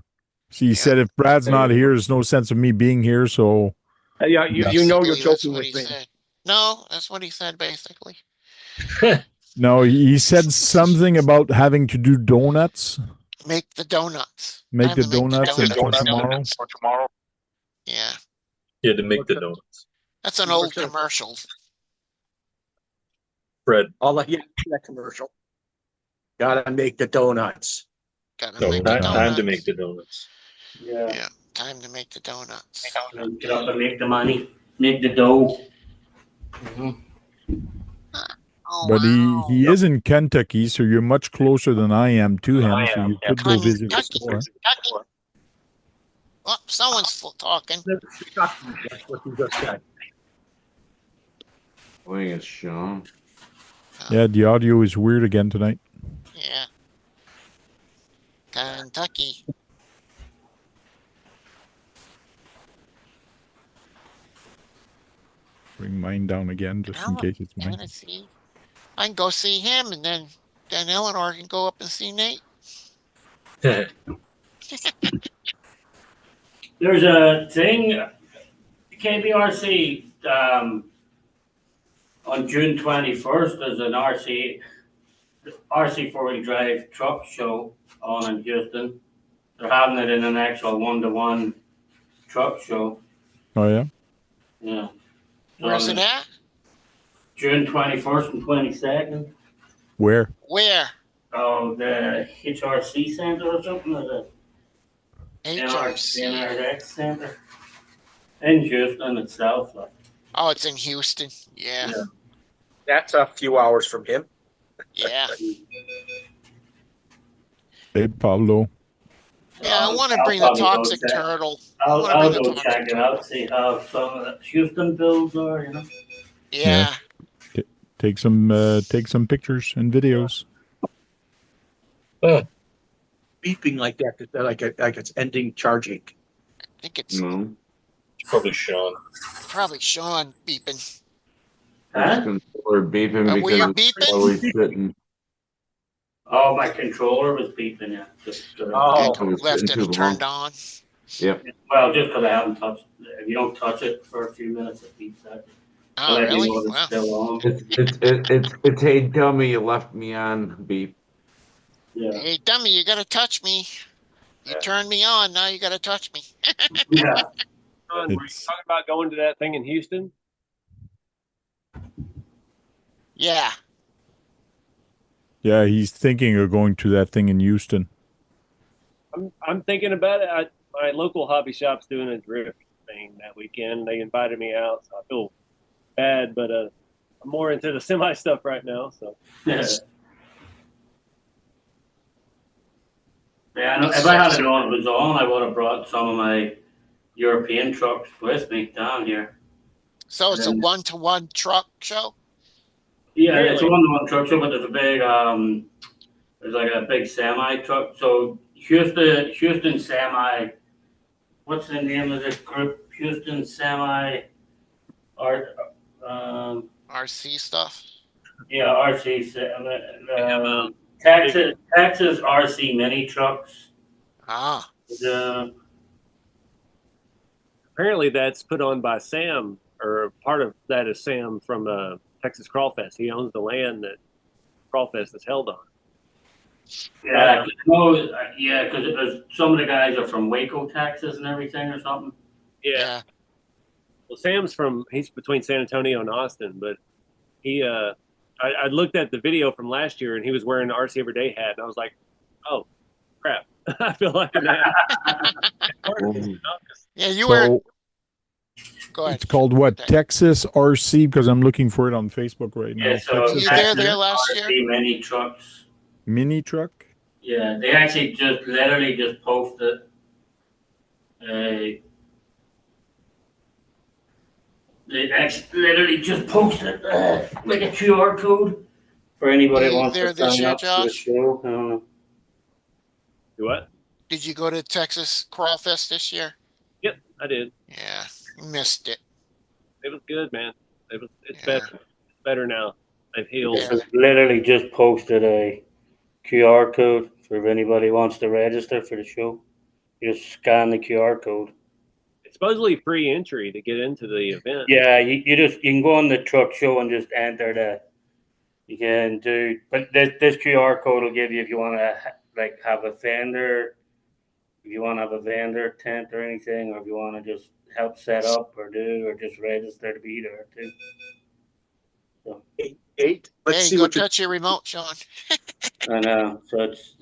So he said, if Brad's not here, there's no sense of me being here. So Yeah, you know you're Basically, that's joking what with he me. said. No, that's what he said basically. no, he said something about having to do donuts. Make the donuts. Make Time the to make donuts the and for donuts. tomorrow. Yeah, He had to make the donuts. that's an old commercial. Fred. That commercial. Gotta make the donuts. Gotta make the Time donuts. to make the donuts. Yeah. Time to make the donuts. Get up and make the money. Make the dough. Oh, But wow. he is in Kentucky, so you're much closer than I am to him. So you could go I'm in visit the Kentucky. store. Oh, someone's talking. That's what you just said. I think it's Sean. Yeah, the audio is weird again tonight. Yeah. Kentucky. Bring mine down again just in case it's mine. Tennessee. I can go see him, and then Eleanor can go up and see Nate. There's a thing, KBRC, on June 21st, there's an RC four-wheel drive truck show on in Houston. They're having it in an actual one-to-one truck show. Oh, yeah? Yeah. Where's it at? June 21st and 22nd. Where? Where? Oh, the HRC Center or something like that. HRC. NRX Center. In Houston itself. Like. Oh, it's in Houston. Yeah. That's a few hours from him. Yeah. Hey, Pablo. Yeah, I want to bring the toxic turtle. I'll go check it out, see how some of the Houston bills are, you know. Yeah. Take some pictures and videos. Beeping like that, like it's ending charging. I think it's Probably Sean. probably Sean beeping. Huh? Controller beeping Were you because it's beeping? always sitting. Oh, my controller was beeping, yeah. Left and turned on. Yep. Well, just because I haven't touched it. If you don't touch it for a few minutes, it beeps that. Oh, let me really? know it's Wow. still on. It's hey dummy, you left me on beep. Yeah. Hey, dummy, you gotta touch me. You turned me on. Now you gotta touch me. Yeah. Were you talking about going to that thing in Houston? Yeah. Yeah, he's thinking of going to that thing in Houston. I'm thinking about it. My local hobby shop's doing a drift thing that weekend. They invited me out, so I feel bad, but I'm more into the semi stuff right now. So Yeah. Yeah, I know. If I had known it was on, I would have brought some of my European trucks with me down here. So it's a one-to-one truck show? Yeah, it's a one-to-one truck show, but there's a big there's like a big semi truck. So Houston Semi, what's the name of this group? Houston Semi Art RC stuff? yeah, RC Texas RC mini trucks. Ah. apparently that's put on by Sam, or part of that is Sam from Texas Crawfest. He owns the land that Crawfest is held on. Yeah, because some of the guys are from Waco, Texas, and everything, or something. Yeah. Well, he's between San Antonio and Austin, but I looked at the video from last year and he was wearing the RC Everyday hat, and I was like, oh, crap. I feel like an ass. Yeah, you were. Go ahead. It's called what? Texas RC, because I'm looking for it on Facebook right now. Yeah, so Texas you there last year? RC mini trucks. Mini truck? Yeah, they actually literally just posted like a QR code for anybody who wants to sign up for the show. I don't know. What? Did you go to Texas Crawfest this year? Yep, I did. Yeah, missed it. It was good, man. It's better. It's better now. They've healed. Yeah. Literally just posted a QR code for if anybody wants to register for the show. You just scan the QR code. It's supposedly free entry to get into the event. Yeah, you can go on the truck show and just enter but this QR code will give you if you want to have a vendor, if you want to have a vendor tent or anything, or if you want to just help set up or just register to be there too. So. Eight. Let's see go what touch your remote, Sean. I know. So it's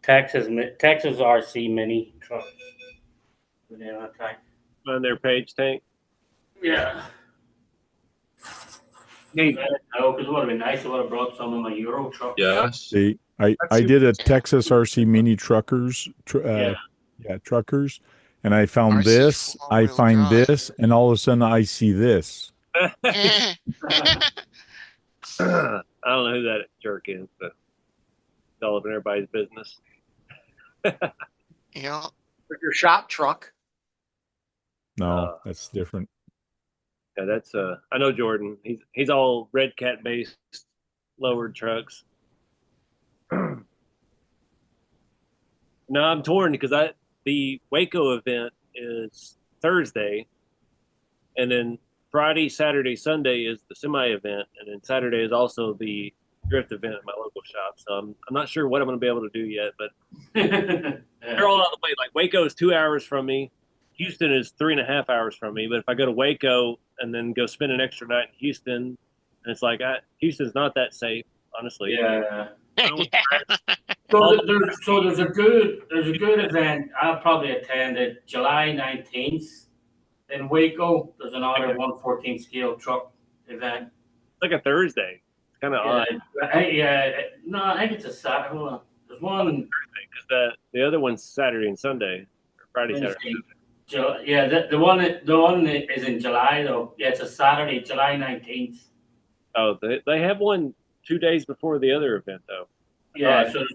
Texas RC mini truck. On their page, Tank. Yeah. Hey, no, because it would have been nice. I would have brought some of my Euro trucks. Yes. I did a Texas RC mini truckers, truckers, and I found this, I find this, and all of a sudden I see this. I don't know who that jerk is, but it's all up in everybody's business. Yeah. For your shop truck. No, that's different. Yeah, that's I know Jordan. He's all Red Cat based lowered trucks. No, I'm torn because the Waco event is Thursday, and then Friday, Saturday, Sunday is the semi event, and then Saturday is also the drift event at my local shop. So I'm not sure what I'm going to be able to do yet, but they're all out of the way. Like Waco is 2 hours from me. Houston is 3.5 hours from me. But if I go to Waco and then go spend an extra night in Houston, and it's like Houston's not that safe, honestly. Yeah. So there's a good event. I'll probably attend it July 19th in Waco. There's another 1/14 scale truck event. It's like a Thursday. It's kind of odd. No, I think it's a Saturday. Hold on. There's one because the other one's Saturday and Sunday, or Friday, Saturday. Yeah, the one that is in July though. Yeah, it's a Saturday, July 19th. Oh, they have one 2 days before the other event though. Yeah, so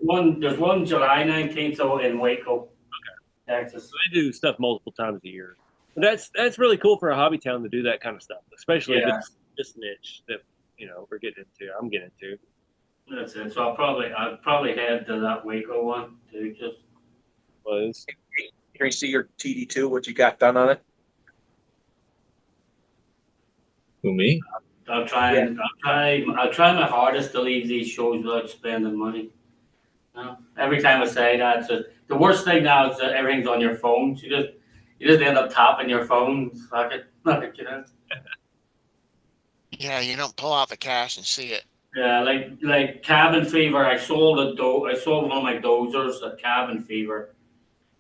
there's one July 19th though in Waco, Texas. So they do stuff multiple times a year. But that's really cool for a hobby town to do that kind of stuff, especially this niche that we're getting into. I'm getting into. That's it. So I'll probably head to that Waco one too. Just Can you see your TD2? What you got done on it? Who, me? I'll try my hardest to leave these shows without spending money. You know? Every time I say that, so the worst thing now is that everything's on your phone. So you just end up tapping your phone. Fuck it, you know. Yeah, you don't pull out the cash and see it. Yeah, like cabin fever. I sold one of my dozers at cabin fever.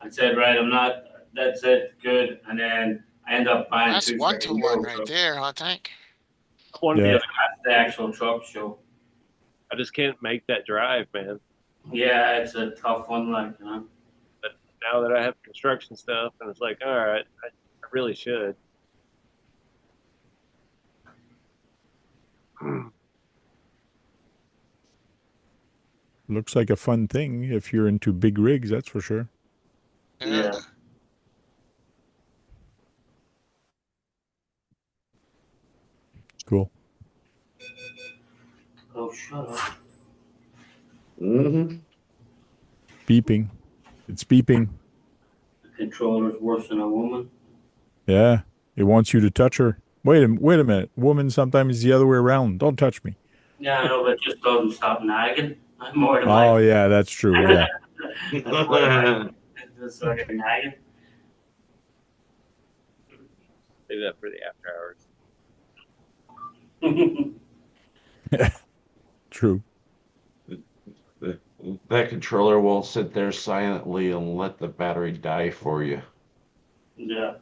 I said, right, I'm not. That's it, good. And then I end up buying That's two 1-to-1 Euro right trucks. there, huh, Tank? One, Yeah. Yeah, that's the actual truck show. I just can't make that drive, man. Yeah, it's a tough one, like, you know. But now that I have construction stuff, and it's like, all right, I really should. Looks like a fun thing if you're into big rigs, that's for sure. Yeah. Cool. Oh, shut up. Mm-hmm. Beeping. It's beeping. The controller's worse than a woman. Yeah. It wants you to touch her. Wait a minute. Woman sometimes is the other way around. Don't touch me. Yeah, I know, but it just doesn't stop nagging. I'm more than Oh, yeah, that's true. Yeah. That's more than just like nagging. Save that for the after hours. True. That controller won't sit there silently and let the battery die for you. Yeah.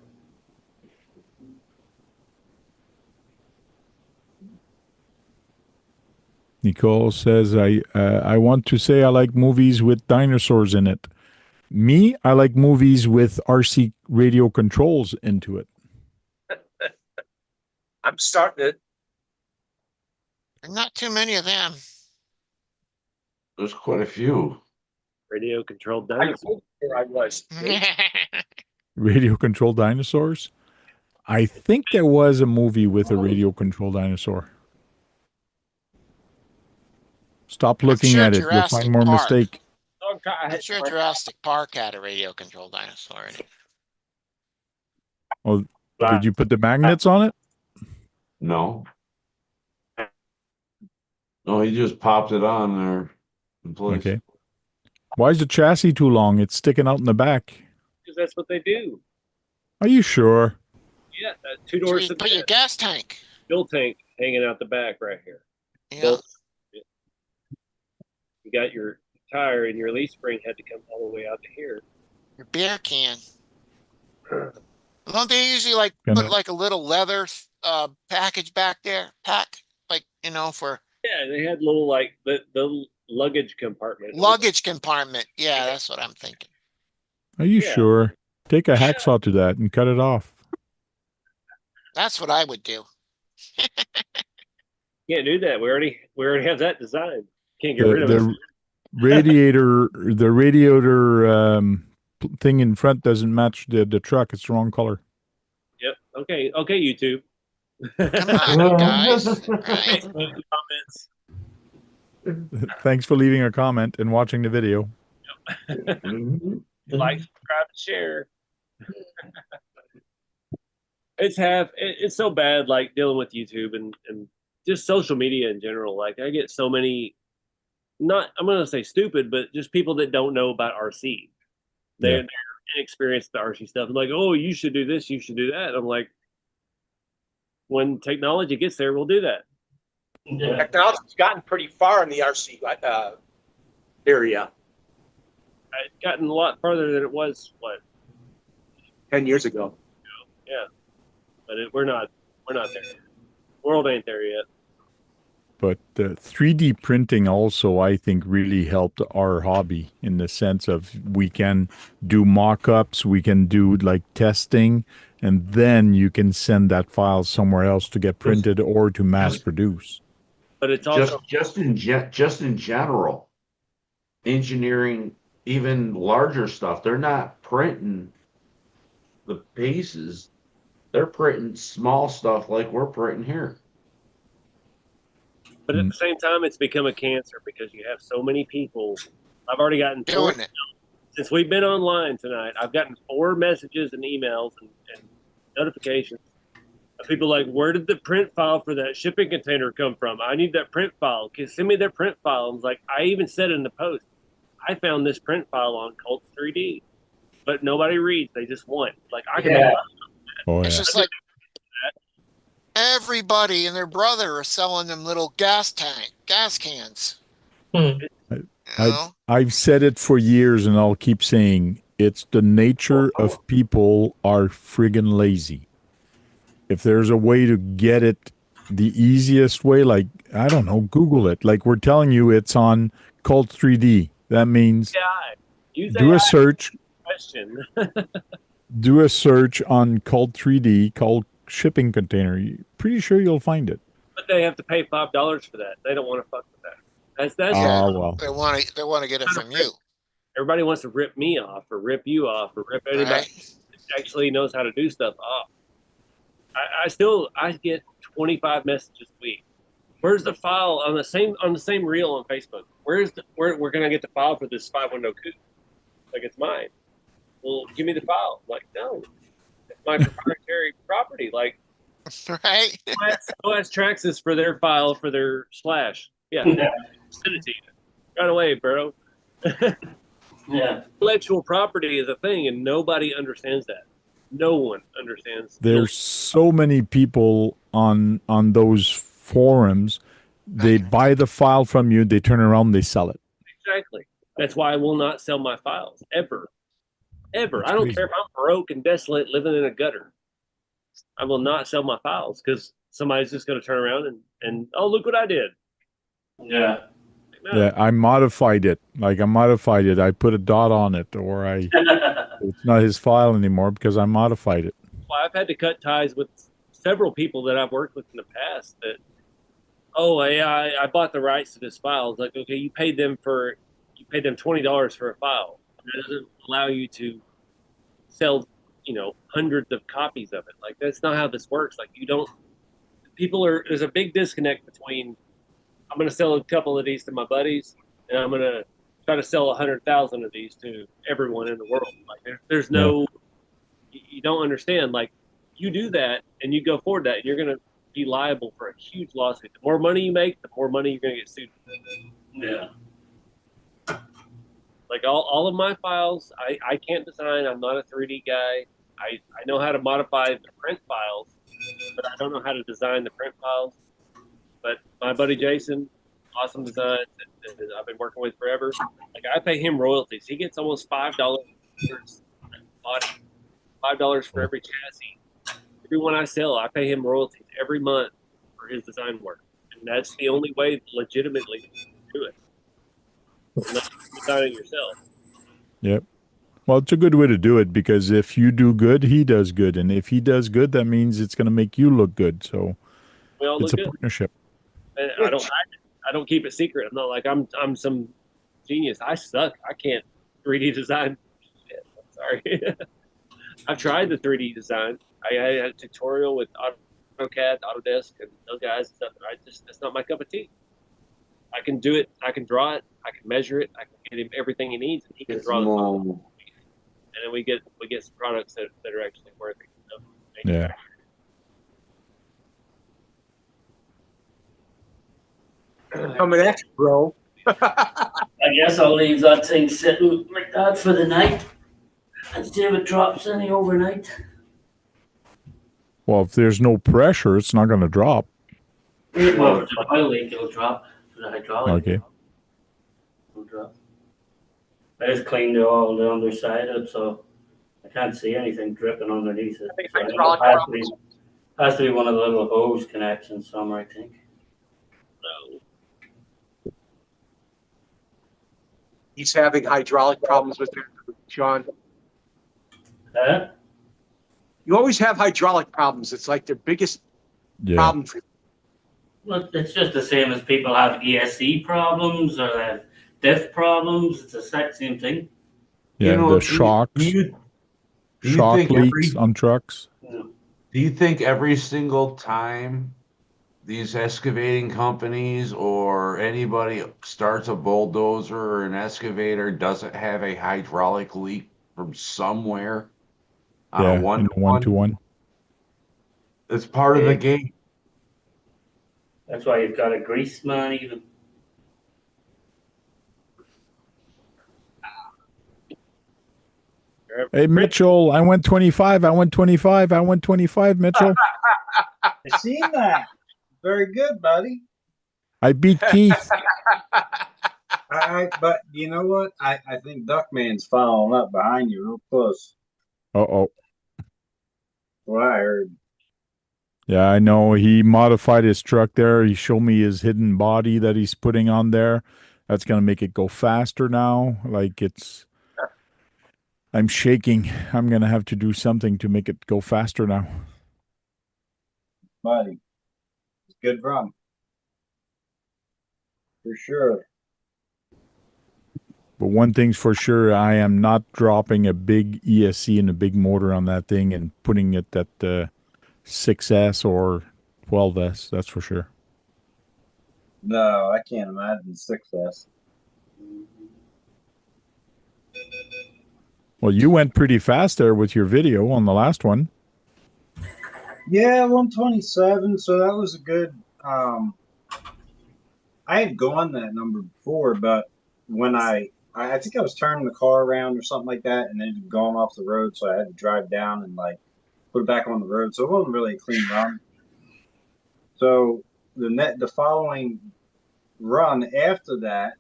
Nicole says, I want to say I like movies with dinosaurs in it. Me, I like movies with RC radio controls into it. I'm starting it. There's not too many of them. There's quite a few. Radio controlled I dinosaurs. where I was. Radio controlled dinosaurs? I think there was a movie with a radio controlled dinosaur. Stop looking sure at it. You'll Jurassic find more Park. mistake. Oh, God. I'm sure Jurassic Park had a radio-controlled dinosaur in it. Oh, did you put the magnets on it? No. No, he just popped it on there in place. Okay. Why is the chassis too long? It's sticking out in the back. Because that's what they do. Are you sure? Yeah, two So doors you put your gas tank. fuel tank hanging out the back right here. Yeah. You got your tire and your leaf spring had to come all the way out to here. Your beer can. Don't they usually like put like a little leather package back there? Like, you know, for Yeah, they had little like the luggage compartment. luggage compartment. Yeah, that's what I'm thinking. Are you Yeah. sure? Take a hacksaw to that and cut it off. That's what I would do. Can't do that. We already have that design. Can't get rid of it. The radiator thing in front doesn't match the truck. It's the wrong color. Yep. Okay, YouTube. Come on, guys. Right? Comments. Thanks for leaving a comment and watching the video. Like, subscribe, and share. It's so bad, like dealing with YouTube and just social media in general. Like I get so many, I'm gonna say stupid, but just people that don't know about RC. They're inexperienced with the RC stuff. I'm like, oh, you should do this, you should do that. I'm like, when technology gets there, we'll do that. Yeah. Technology's gotten pretty far in the RC area. It's gotten a lot farther than it was, 10 years ago. Yeah, but we're not there. World ain't there yet. But 3D printing also, I think, really helped our hobby in the sense of we can do mock-ups, we can do like testing, and then you can send that file somewhere else to get printed or to mass produce. But it's also just in general, engineering, even larger stuff. They're not printing the pieces; they're printing small stuff like we're printing here. But at the same time, it's become a cancer because you have so many people. I've already gotten Doing it. Since we've been online tonight. I've gotten 4 messages and emails and notifications People like, where did the print file for that shipping container come from? I need that print file. Can send me their print file. I was like, I even said in the post, I found this print file on Colts 3D, but nobody reads. They just want. Like, I can make it's just like everybody and their brother are selling them little gas cans. I've said it for years, and I'll keep saying it's the nature of people are friggin' lazy. If there's a way to get it the easiest way, like, I don't know, Google it. Like we're telling you, it's on Cult 3D. That means do a search. Do a search on Cult 3D, called shipping container. Pretty sure you'll find it. But they have to pay $5 for that. They don't want to fuck with that. That's well. They want to get it from you. Everybody wants to rip me off or rip you off or rip anybody that actually knows how to do stuff off. I get 25 messages a week. Where's the file on the same reel on Facebook? Where we're gonna get the file for this 5-window coupe? Like, it's mine. Well, give me the file. I'm like, no, it's my proprietary property. Like, right? OS Traxxas for their file for their slash. Yeah, send it to you right away, bro. Yeah, intellectual property is a thing, and nobody understands that. No one understands. There's so many people on those forums. They buy the file from you, they turn around, they sell it. Exactly. That's why I will not sell my files ever. That's I don't crazy. Care if I'm broke and desolate living in a gutter. I will not sell my files because somebody's just going to turn around and oh, look what I did. Yeah. No. Yeah, I modified it. Like, I modified it. I put a dot on it, or it's not his file anymore because I modified it. Well, I've had to cut ties with several people that I've worked with in the past that, oh, yeah, I bought the rights to this file. It's like, okay, you paid them $20 for a file. That doesn't allow you to sell, hundreds of copies of it. Like, that's not how this works. Like, there's a big disconnect between, I'm going to sell a couple of these to my buddies, and I'm going to try to sell 100,000 of these to everyone in the world. Like, there's no, you don't understand. Like, you do that and you go forward that, and you're going to be liable for a huge lawsuit. The more money you make, the more money you're going to get sued. Yeah. Like, all of my files, I can't design. I'm not a 3D guy. I know how to modify the print files, but I don't know how to design the print files. But my buddy Jason, awesome design that I've been working with forever. Like, I pay him royalties. He gets almost $5 for his body, $5 for every chassis. Every one I sell, I pay him royalties every month for his design work, and that's the only way legitimately to do it. Unless you design it yourself. Yep. Well, it's a good way to do it because if you do good, he does good, and if he does good, that means it's going to make you look good. So it's a partnership. And I don't keep it secret. I'm not like I'm some genius. I suck. I can't 3D design. Shit, I'm sorry. I've tried the 3D design. I had a tutorial with AutoCAD, Autodesk, and those guys and stuff. That's not my cup of tea. I can do it. I can draw it. I can measure it. I can get him everything he needs, and he can draw it. And then we get some products that are actually worthy. Yeah. Coming at you, bro. I guess I'll leave that thing sitting like that for the night and see if it drops any overnight. Well, if there's no pressure, it's not going to drop. Well, if it's an oil leak, it'll drop. For the hydraulic. Okay. It'll drop. I just cleaned the oil the underside of it, so I can't see anything dripping underneath it. So it has to be one of the little hose connections somewhere, I think. So. He's having hydraulic problems with it, Sean. Huh? You always have hydraulic problems. It's like their biggest problem for you. Well, it's just the same as people have ESC problems or they have diff problems. It's the exact same thing. Yeah, the shocks. Shock leaks on trucks. Do you think every single time these excavating companies or anybody starts a bulldozer or an excavator doesn't have a hydraulic leak from somewhere on a one-to-one? It's part of the game. That's why you've got a grease man even. Hey, Mitchell, I went 25. I went 25. I went 25, Mitchell. I seen that. Very good, buddy. I beat Keith. But you know what? I think Duckman's following up behind you real close. Uh-oh. What I heard. Yeah, I know. He modified his truck there. He showed me his hidden body that he's putting on there. That's going to make it go faster now. Like I'm shaking. I'm going to have to do something to make it go faster now. Buddy, it's good run. For sure. But one thing's for sure, I am not dropping a big ESC and a big motor on that thing and putting it at 6S or 12S. That's for sure. No, I can't imagine 6S. Well, you went pretty fast there with your video on the last one. Yeah, 127. So that was a good. I had gone that number before, but when I think I was turning the car around or something like that, and then it had gone off the road, so I had to drive down and like put it back on the road. So it wasn't really a clean run. So the following run after that,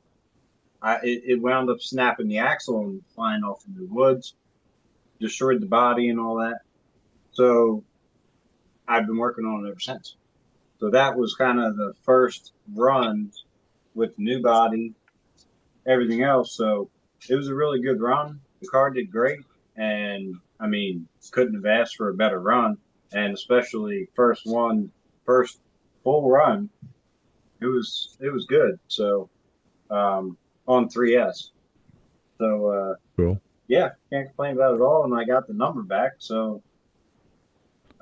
it wound up snapping the axle and flying off in the woods, destroyed the body and all that. So I've been working on it ever since. So that was kind of the first run with the new body, everything else. So it was a really good run. The car did great. And I mean, couldn't have asked for a better run. And especially first full run, it was good. So on 3S. So cool. Yeah, can't complain about it all. And I got the number back. So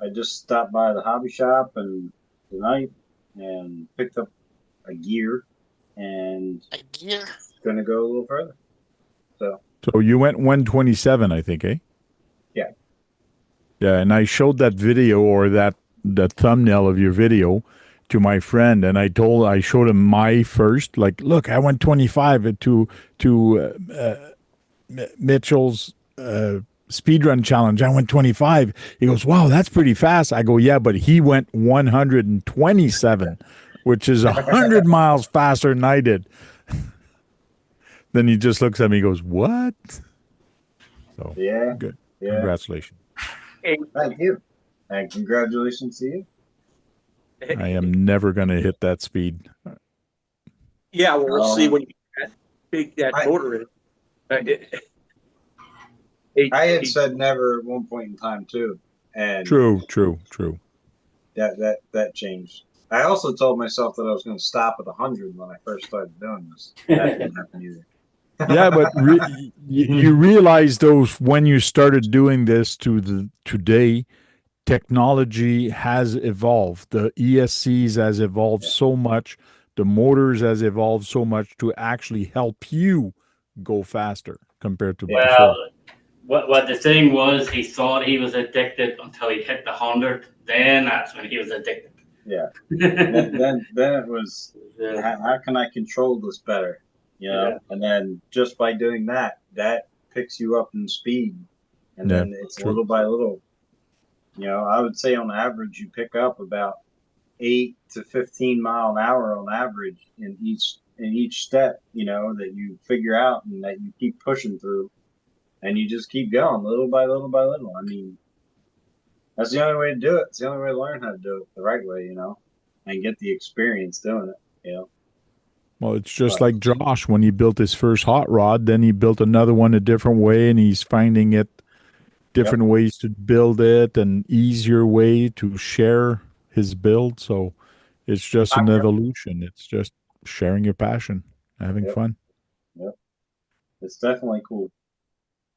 I just stopped by the hobby shop and tonight and picked up a gear and gonna go a little further. So you went 127, I think, eh? Yeah. Yeah, and I showed that video or that thumbnail of your video to my friend, and I showed him my first. Like, look, I went 25 to Mitchell's speedrun challenge. I went 25. He goes, wow, that's pretty fast. I go, yeah, but he went 127, which is 100 miles faster than I did. Then he just looks at me and goes, what? So yeah, good. Yeah. Congratulations. Thank you. And congratulations to you. I am never going to hit that speed. Yeah, well, we'll see when you get that motor in. I had said never at one point in time too, and true. That changed. I also told myself that I was going to stop at 100 when I first started doing this. That didn't happen either. Yeah, but you realize those when you started doing this to today, technology has evolved. The ESCs has evolved so much. The motors has evolved so much to actually help you go faster compared to before. What the thing was, he thought he was addicted until he hit the 100. Then that's when he was addicted. Yeah. then it was, how can I control this better? You know, yeah. And then just by doing that picks you up in speed, and then it's true. Little by little. You know, I would say on average you pick up about 8 to 15 mile an hour on average in each step. You know, that you figure out and that you keep pushing through. And you just keep going little by little by little. I mean, that's the only way to do it. It's the only way to learn how to do it the right way, you know, and get the experience doing it, you know. Well, it's just like Josh when he built his first hot rod, then he built another one a different way, and he's finding it different ways to build it and easier way to share his build. So it's just an evolution. It's just sharing your passion, having fun. Yep. It's definitely cool.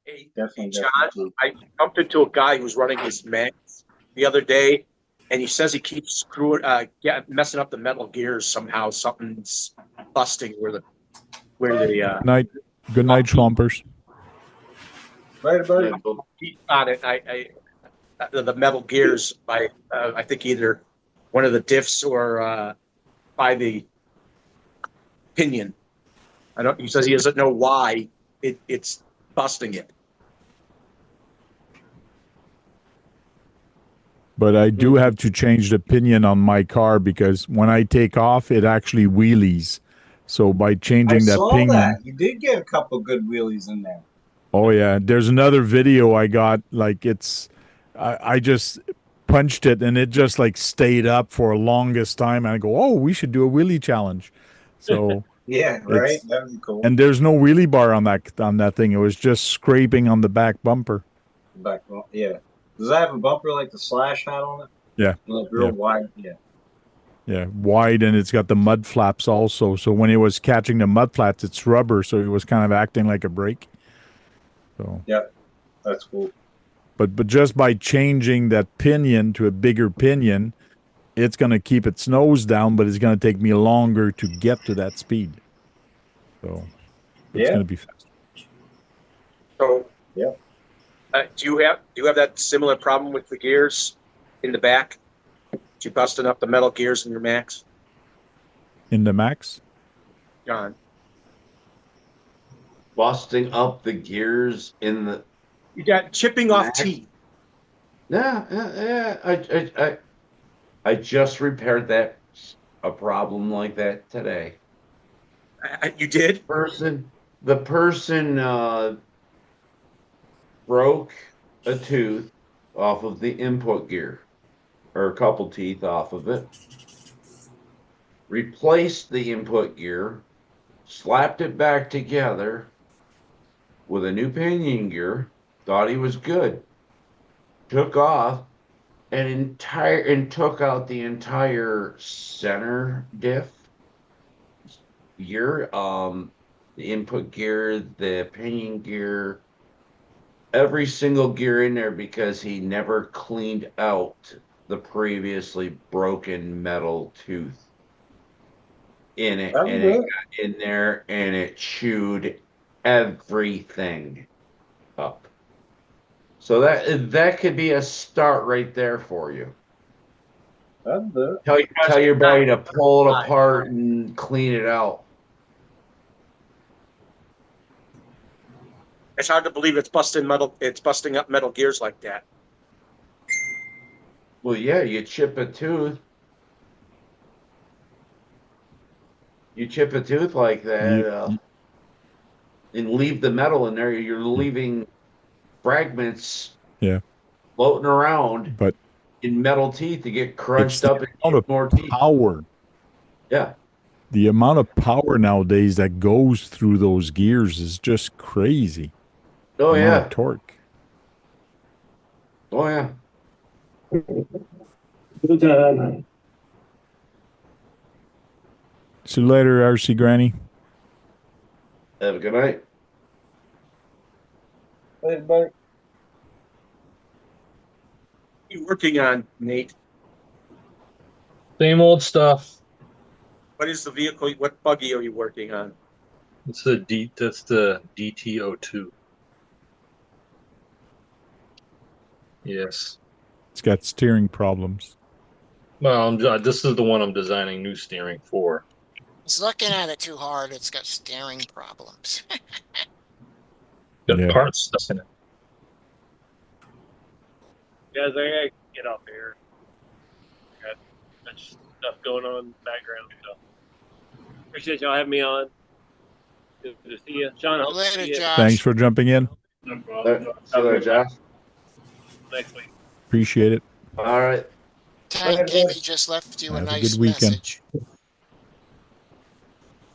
Hey, John, I bumped into a guy who's running his mags the other day, and he says he keeps messing up the metal gears somehow. Something's busting where the Good night, Schlumpers. Later, buddy. Keep on it. the metal gears by I think either one of the diffs or by the pinion. I don't. He says he doesn't know why it's busting it. But I do have to change the pinion on my car because when I take off, it actually wheelies. So by changing that saw pinion, that. You did get a couple good wheelies in there. oh yeah, there's another video I got. Like I just punched it and it just like stayed up for a longest time. And I go, oh, we should do a wheelie challenge. So Yeah, right. That would be cool. and there's no wheelie bar on that thing. It was just scraping on the back bumper. Yeah. Does that have a bumper like the Slash had on it? Yeah. Like real wide. Yeah. Yeah, wide, and it's got the mud flaps also. So when it was catching the mud flaps, it's rubber, so it was kind of acting like a brake. So yeah, that's cool. But just by changing that pinion to a bigger pinion, it's going to keep its nose down, but it's going to take me longer to get to that speed. So it's going to be faster. So yeah, do you have that similar problem with the gears in the back? You busting up the metal gears in your Max? In the Max? John. Busting up the gears in the. You got chipping off teeth. Yeah. I just repaired a problem like that today. You did? The person broke a tooth off of the input gear, or a couple teeth off of it, replaced the input gear, slapped it back together with a new pinion gear, thought he was good, took off and took out the entire center diff gear, the input gear, the pinion gear, every single gear in there, because he never cleaned out the previously broken metal tooth in it, and it got in there and it chewed everything up. So that could be a start right there for you. Tell your buddy to pull it apart and clean it out. It's hard to believe it's busting up metal gears like that. Well, yeah, you chip a tooth. You chip a tooth like that and leave the metal in there. You're leaving fragments floating around, but in metal teeth to get crunched up and more teeth. Power. Yeah. The amount of power nowadays that goes through those gears is just crazy. Oh, the yeah. Amount of torque. Oh, yeah. See you later, RC Granny. Have a good night. Later, buddy. What are you working on, Nate? Same old stuff. What is the vehicle? What buggy are you working on? That's the DT02. Yes. It's got steering problems. Well, this is the one I'm designing new steering for. He's looking at it too hard. It's got steering problems. Got parts stuck in it. Guys, I gotta get off here. Got much stuff going on in the background. So appreciate y'all having me on. Good to see you, Sean. I'll see you. Thanks for jumping in. No problem. See you later, Josh. Next week. Appreciate it. All right. Tank Gamey just left you a Have a nice good weekend. message.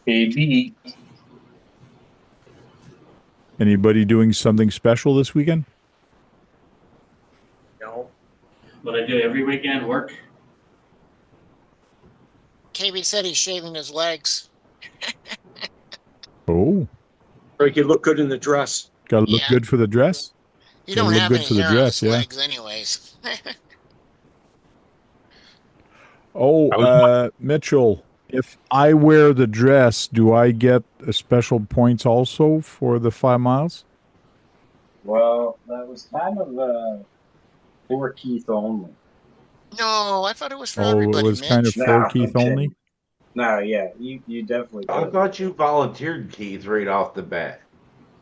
AB. Anybody doing something special this weekend? No. What I do every weekend, work. KB said he's shaving his legs. Oh. Or you could look good in the dress. Got to look good for the dress? You Gotta don't look have good any for the hair on dress, his yeah. legs anyways. Oh, Mitchell, if I wear the dress, do I get a special points also for the 5 miles? Well, that was kind of for Keith only. No, I thought it was for Oh, it everybody, was kind of Mitch. for No, Keith I'm only. kidding. No, yeah, you definitely I could. thought you volunteered, Keith, right off the bat.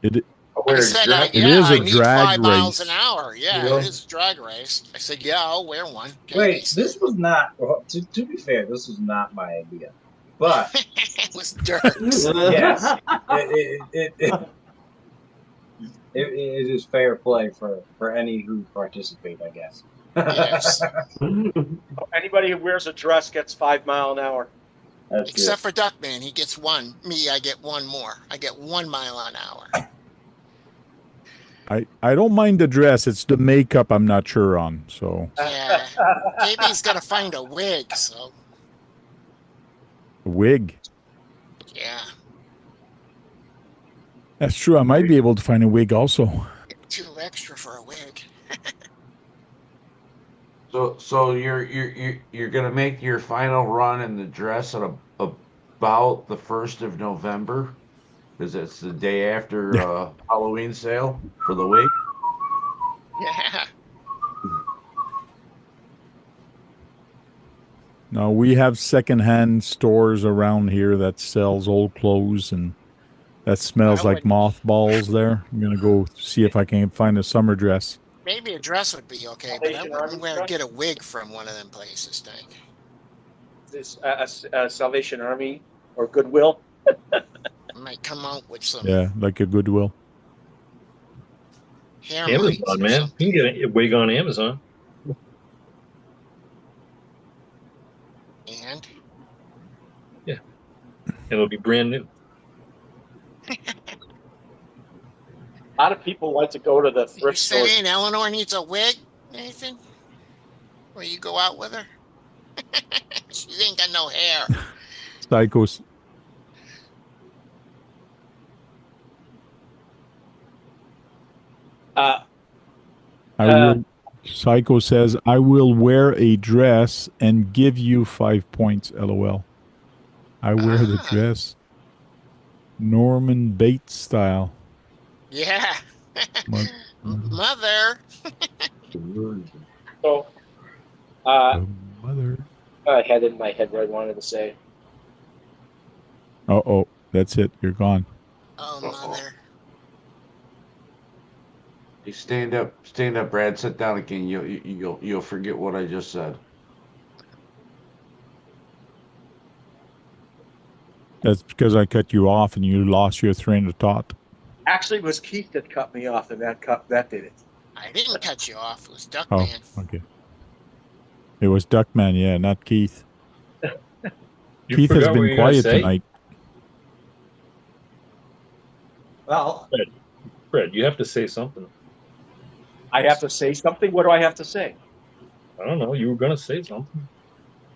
It I I wear a said, dress. It yeah, is I a need drag 5 miles an race. hour. Yeah, You it know? is a drag race. I said, yeah, I'll wear one. Wait, JB this said. was not. Well, to be fair, this was not my idea. But It was Dirk's. yes, it is fair play for any who participate, I guess. Yes. Anybody who wears a dress gets 5 mile an hour. That's Except it. for Duckman, he gets 1. Me, I get 1 more. I get 1 mile an hour. I don't mind the dress. It's the makeup I'm not sure on. So Yeah. JB's got to find a wig, so a wig. yeah. That's true. I might be able to find a wig also. 2 extra for a wig. So you're gonna make your final run in the dress at about the 1st of November, because it's the day after Halloween sale for the wig. Yeah. No, we have secondhand stores around here that sells old clothes, and that smells like mothballs there. I'm gonna go see if I can find a summer dress. Maybe a dress would be okay, but I wouldn't get a wig from one of them places, Tank. This Salvation Army or Goodwill. I might come out with some Yeah, like a Goodwill. hair mites Amazon, or man. something. You can get a wig on Amazon. And It'll be brand new. A lot of people like to go to the you thrift stores. saying Eleanor needs a wig, Nathan? Or you go out with her? She ain't got no hair. Psychos. Uh, I will. Psycho says, "I will wear a dress and give you 5 points." LOL. I wear the dress, Norman Bates style. Yeah. Mother. So, Mother. I had it in my head what I wanted to say. Oh, that's it. You're gone. Oh, mother. You stand up, Brad. Sit down again. You'll forget what I just said. That's because I cut you off and you lost your train of thought. Actually, it was Keith that cut me off, and that did it. I didn't cut you off. It was Oh, Duckman. okay. It was Duckman, yeah, not Keith. You Keith has forgot what you been were gonna quiet say? tonight. Well, Fred, you have to say something. I have to say something. What do I have to say? I don't know. You were going to say something.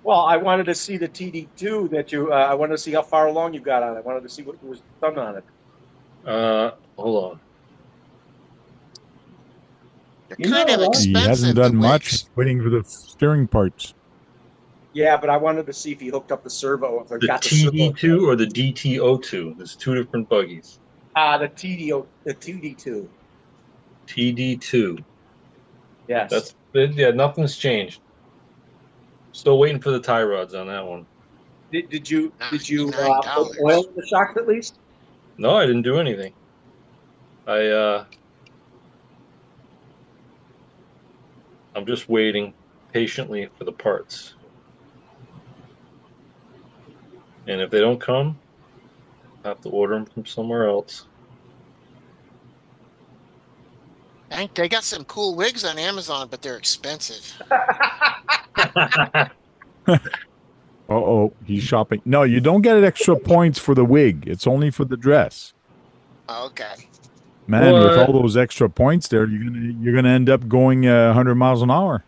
Well, I wanted to see the TD2 that you. I wanted to see how far along you got on it. I wanted to see what was done on it. Hold on. They're kind of expensive. He hasn't done the much. wigs. Waiting for the steering parts. Yeah, but I wanted to see if he hooked up the servo. If I The got the servo. TD2 or the DTO2? There's 2 different buggies. The TD2. TD2. Yes. Nothing's changed. Still waiting for the tie rods on that one. Did you put $99. oil in the shocks at least? No, I didn't do anything. I'm just waiting patiently for the parts. And if they don't come, I have to order them from somewhere else. Hank, they got some cool wigs on Amazon, but they're expensive. He's shopping. No, you don't get extra points for the wig. It's only for the dress. Okay. Man, with all those extra points there, you're gonna end up going 100 miles an hour.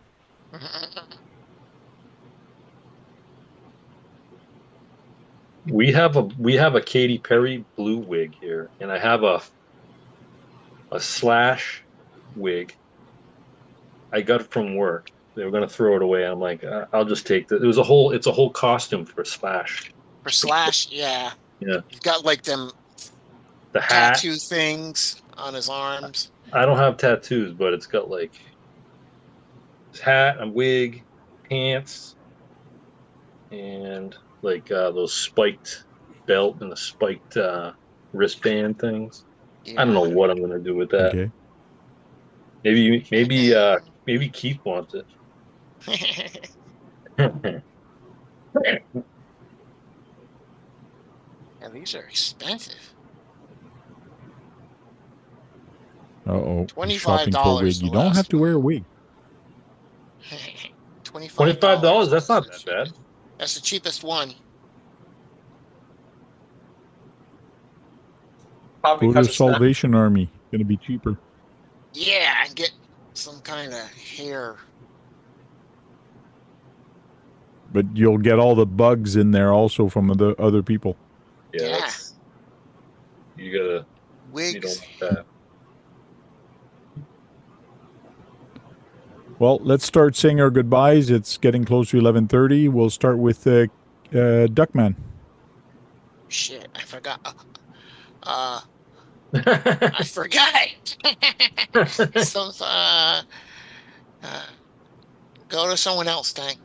We have a Katy Perry blue wig here, and I have a slash wig. I got it from work. They were gonna throw it away. I'm like, I'll just take it. It's a whole costume for Slash. For Slash, yeah. Yeah. He's got like them The hat. tattoo things on his arms. I don't have tattoos, but it's got like hat, a wig, pants, and like those spiked belt and the spiked wristband things. Yeah. I don't know what I'm gonna do with that. Okay. Maybe Keith wants it. Yeah, these are expensive. Uh-oh. He's $25 shopping for a wig. the You don't have last to wear a wig. $25. That's not that bad. That's the cheapest one. Probably Go to because it's not. Salvation Army. Going to be cheaper. Yeah, and get some kind of hair. But you'll get all the bugs in there also from the other people. Yeah. You don't Wigs. want that. Well, let's start saying our goodbyes. It's getting close to 11:30. We'll start with Duckman. Shit, I forgot. I forgot. Some go to someone else, Tank.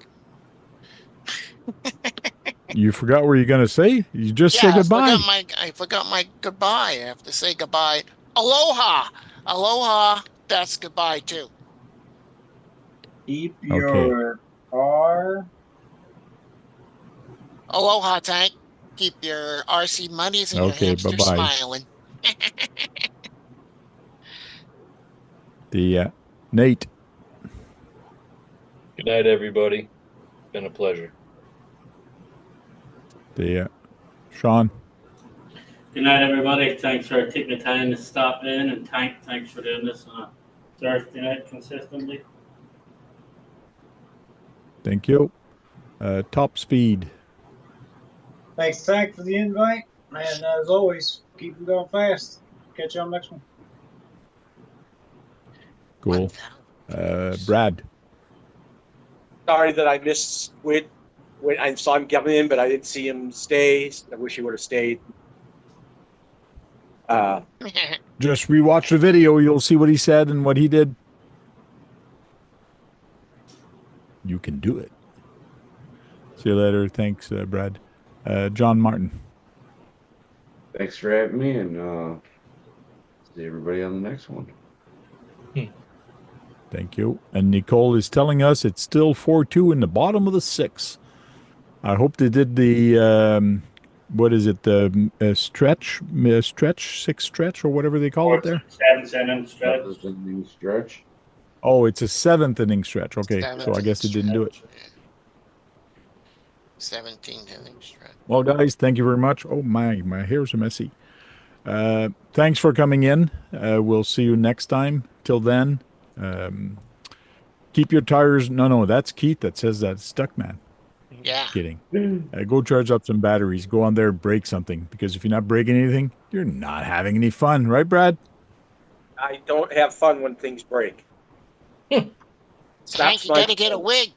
You forgot what you're going to say? You just say goodbye. I forgot my goodbye. I have to say goodbye. Aloha. Aloha. That's goodbye too. Keep your car. Aloha, Tank. Keep your RC monies and your hamster bye-bye. smiling. Nate. Good night, everybody. Been a pleasure. Sean. Good night, everybody. Thanks for taking the time to stop in, and thanks for doing this on a Thursday night consistently. Thank you. Top Speed. Thanks, Tank, for the invite. And as always, keep them going fast. Catch you on the next one. Cool. Brad. Sorry that I missed Squid. I saw him coming in, but I didn't see him stay. I wish he would have stayed. Just rewatch the video. You'll see what he said and what he did. You can do it. See you later. Thanks, Brad. John Martin. Thanks for having me, and see everybody on the next one. Thank you. And Nicole is telling us it's still 4-2 in the bottom of the sixth. I hope they did the what is it? The sixth stretch, or whatever they call it there. 7th inning stretch. Stretch. Oh, it's a 7th inning stretch. Okay, so I guess they didn't do it. 17th inning stretch. Well, guys, thank you very much. Oh my hairs are messy. Thanks for coming in. We'll see you next time. Till then, keep your tires. No, that's Keith that says that. Stuck man. Yeah. Kidding. Go charge up some batteries. Go on there and break something, because if you're not breaking anything, you're not having any fun, right, Brad? I don't have fun when things break. Tank, you gotta get a wig.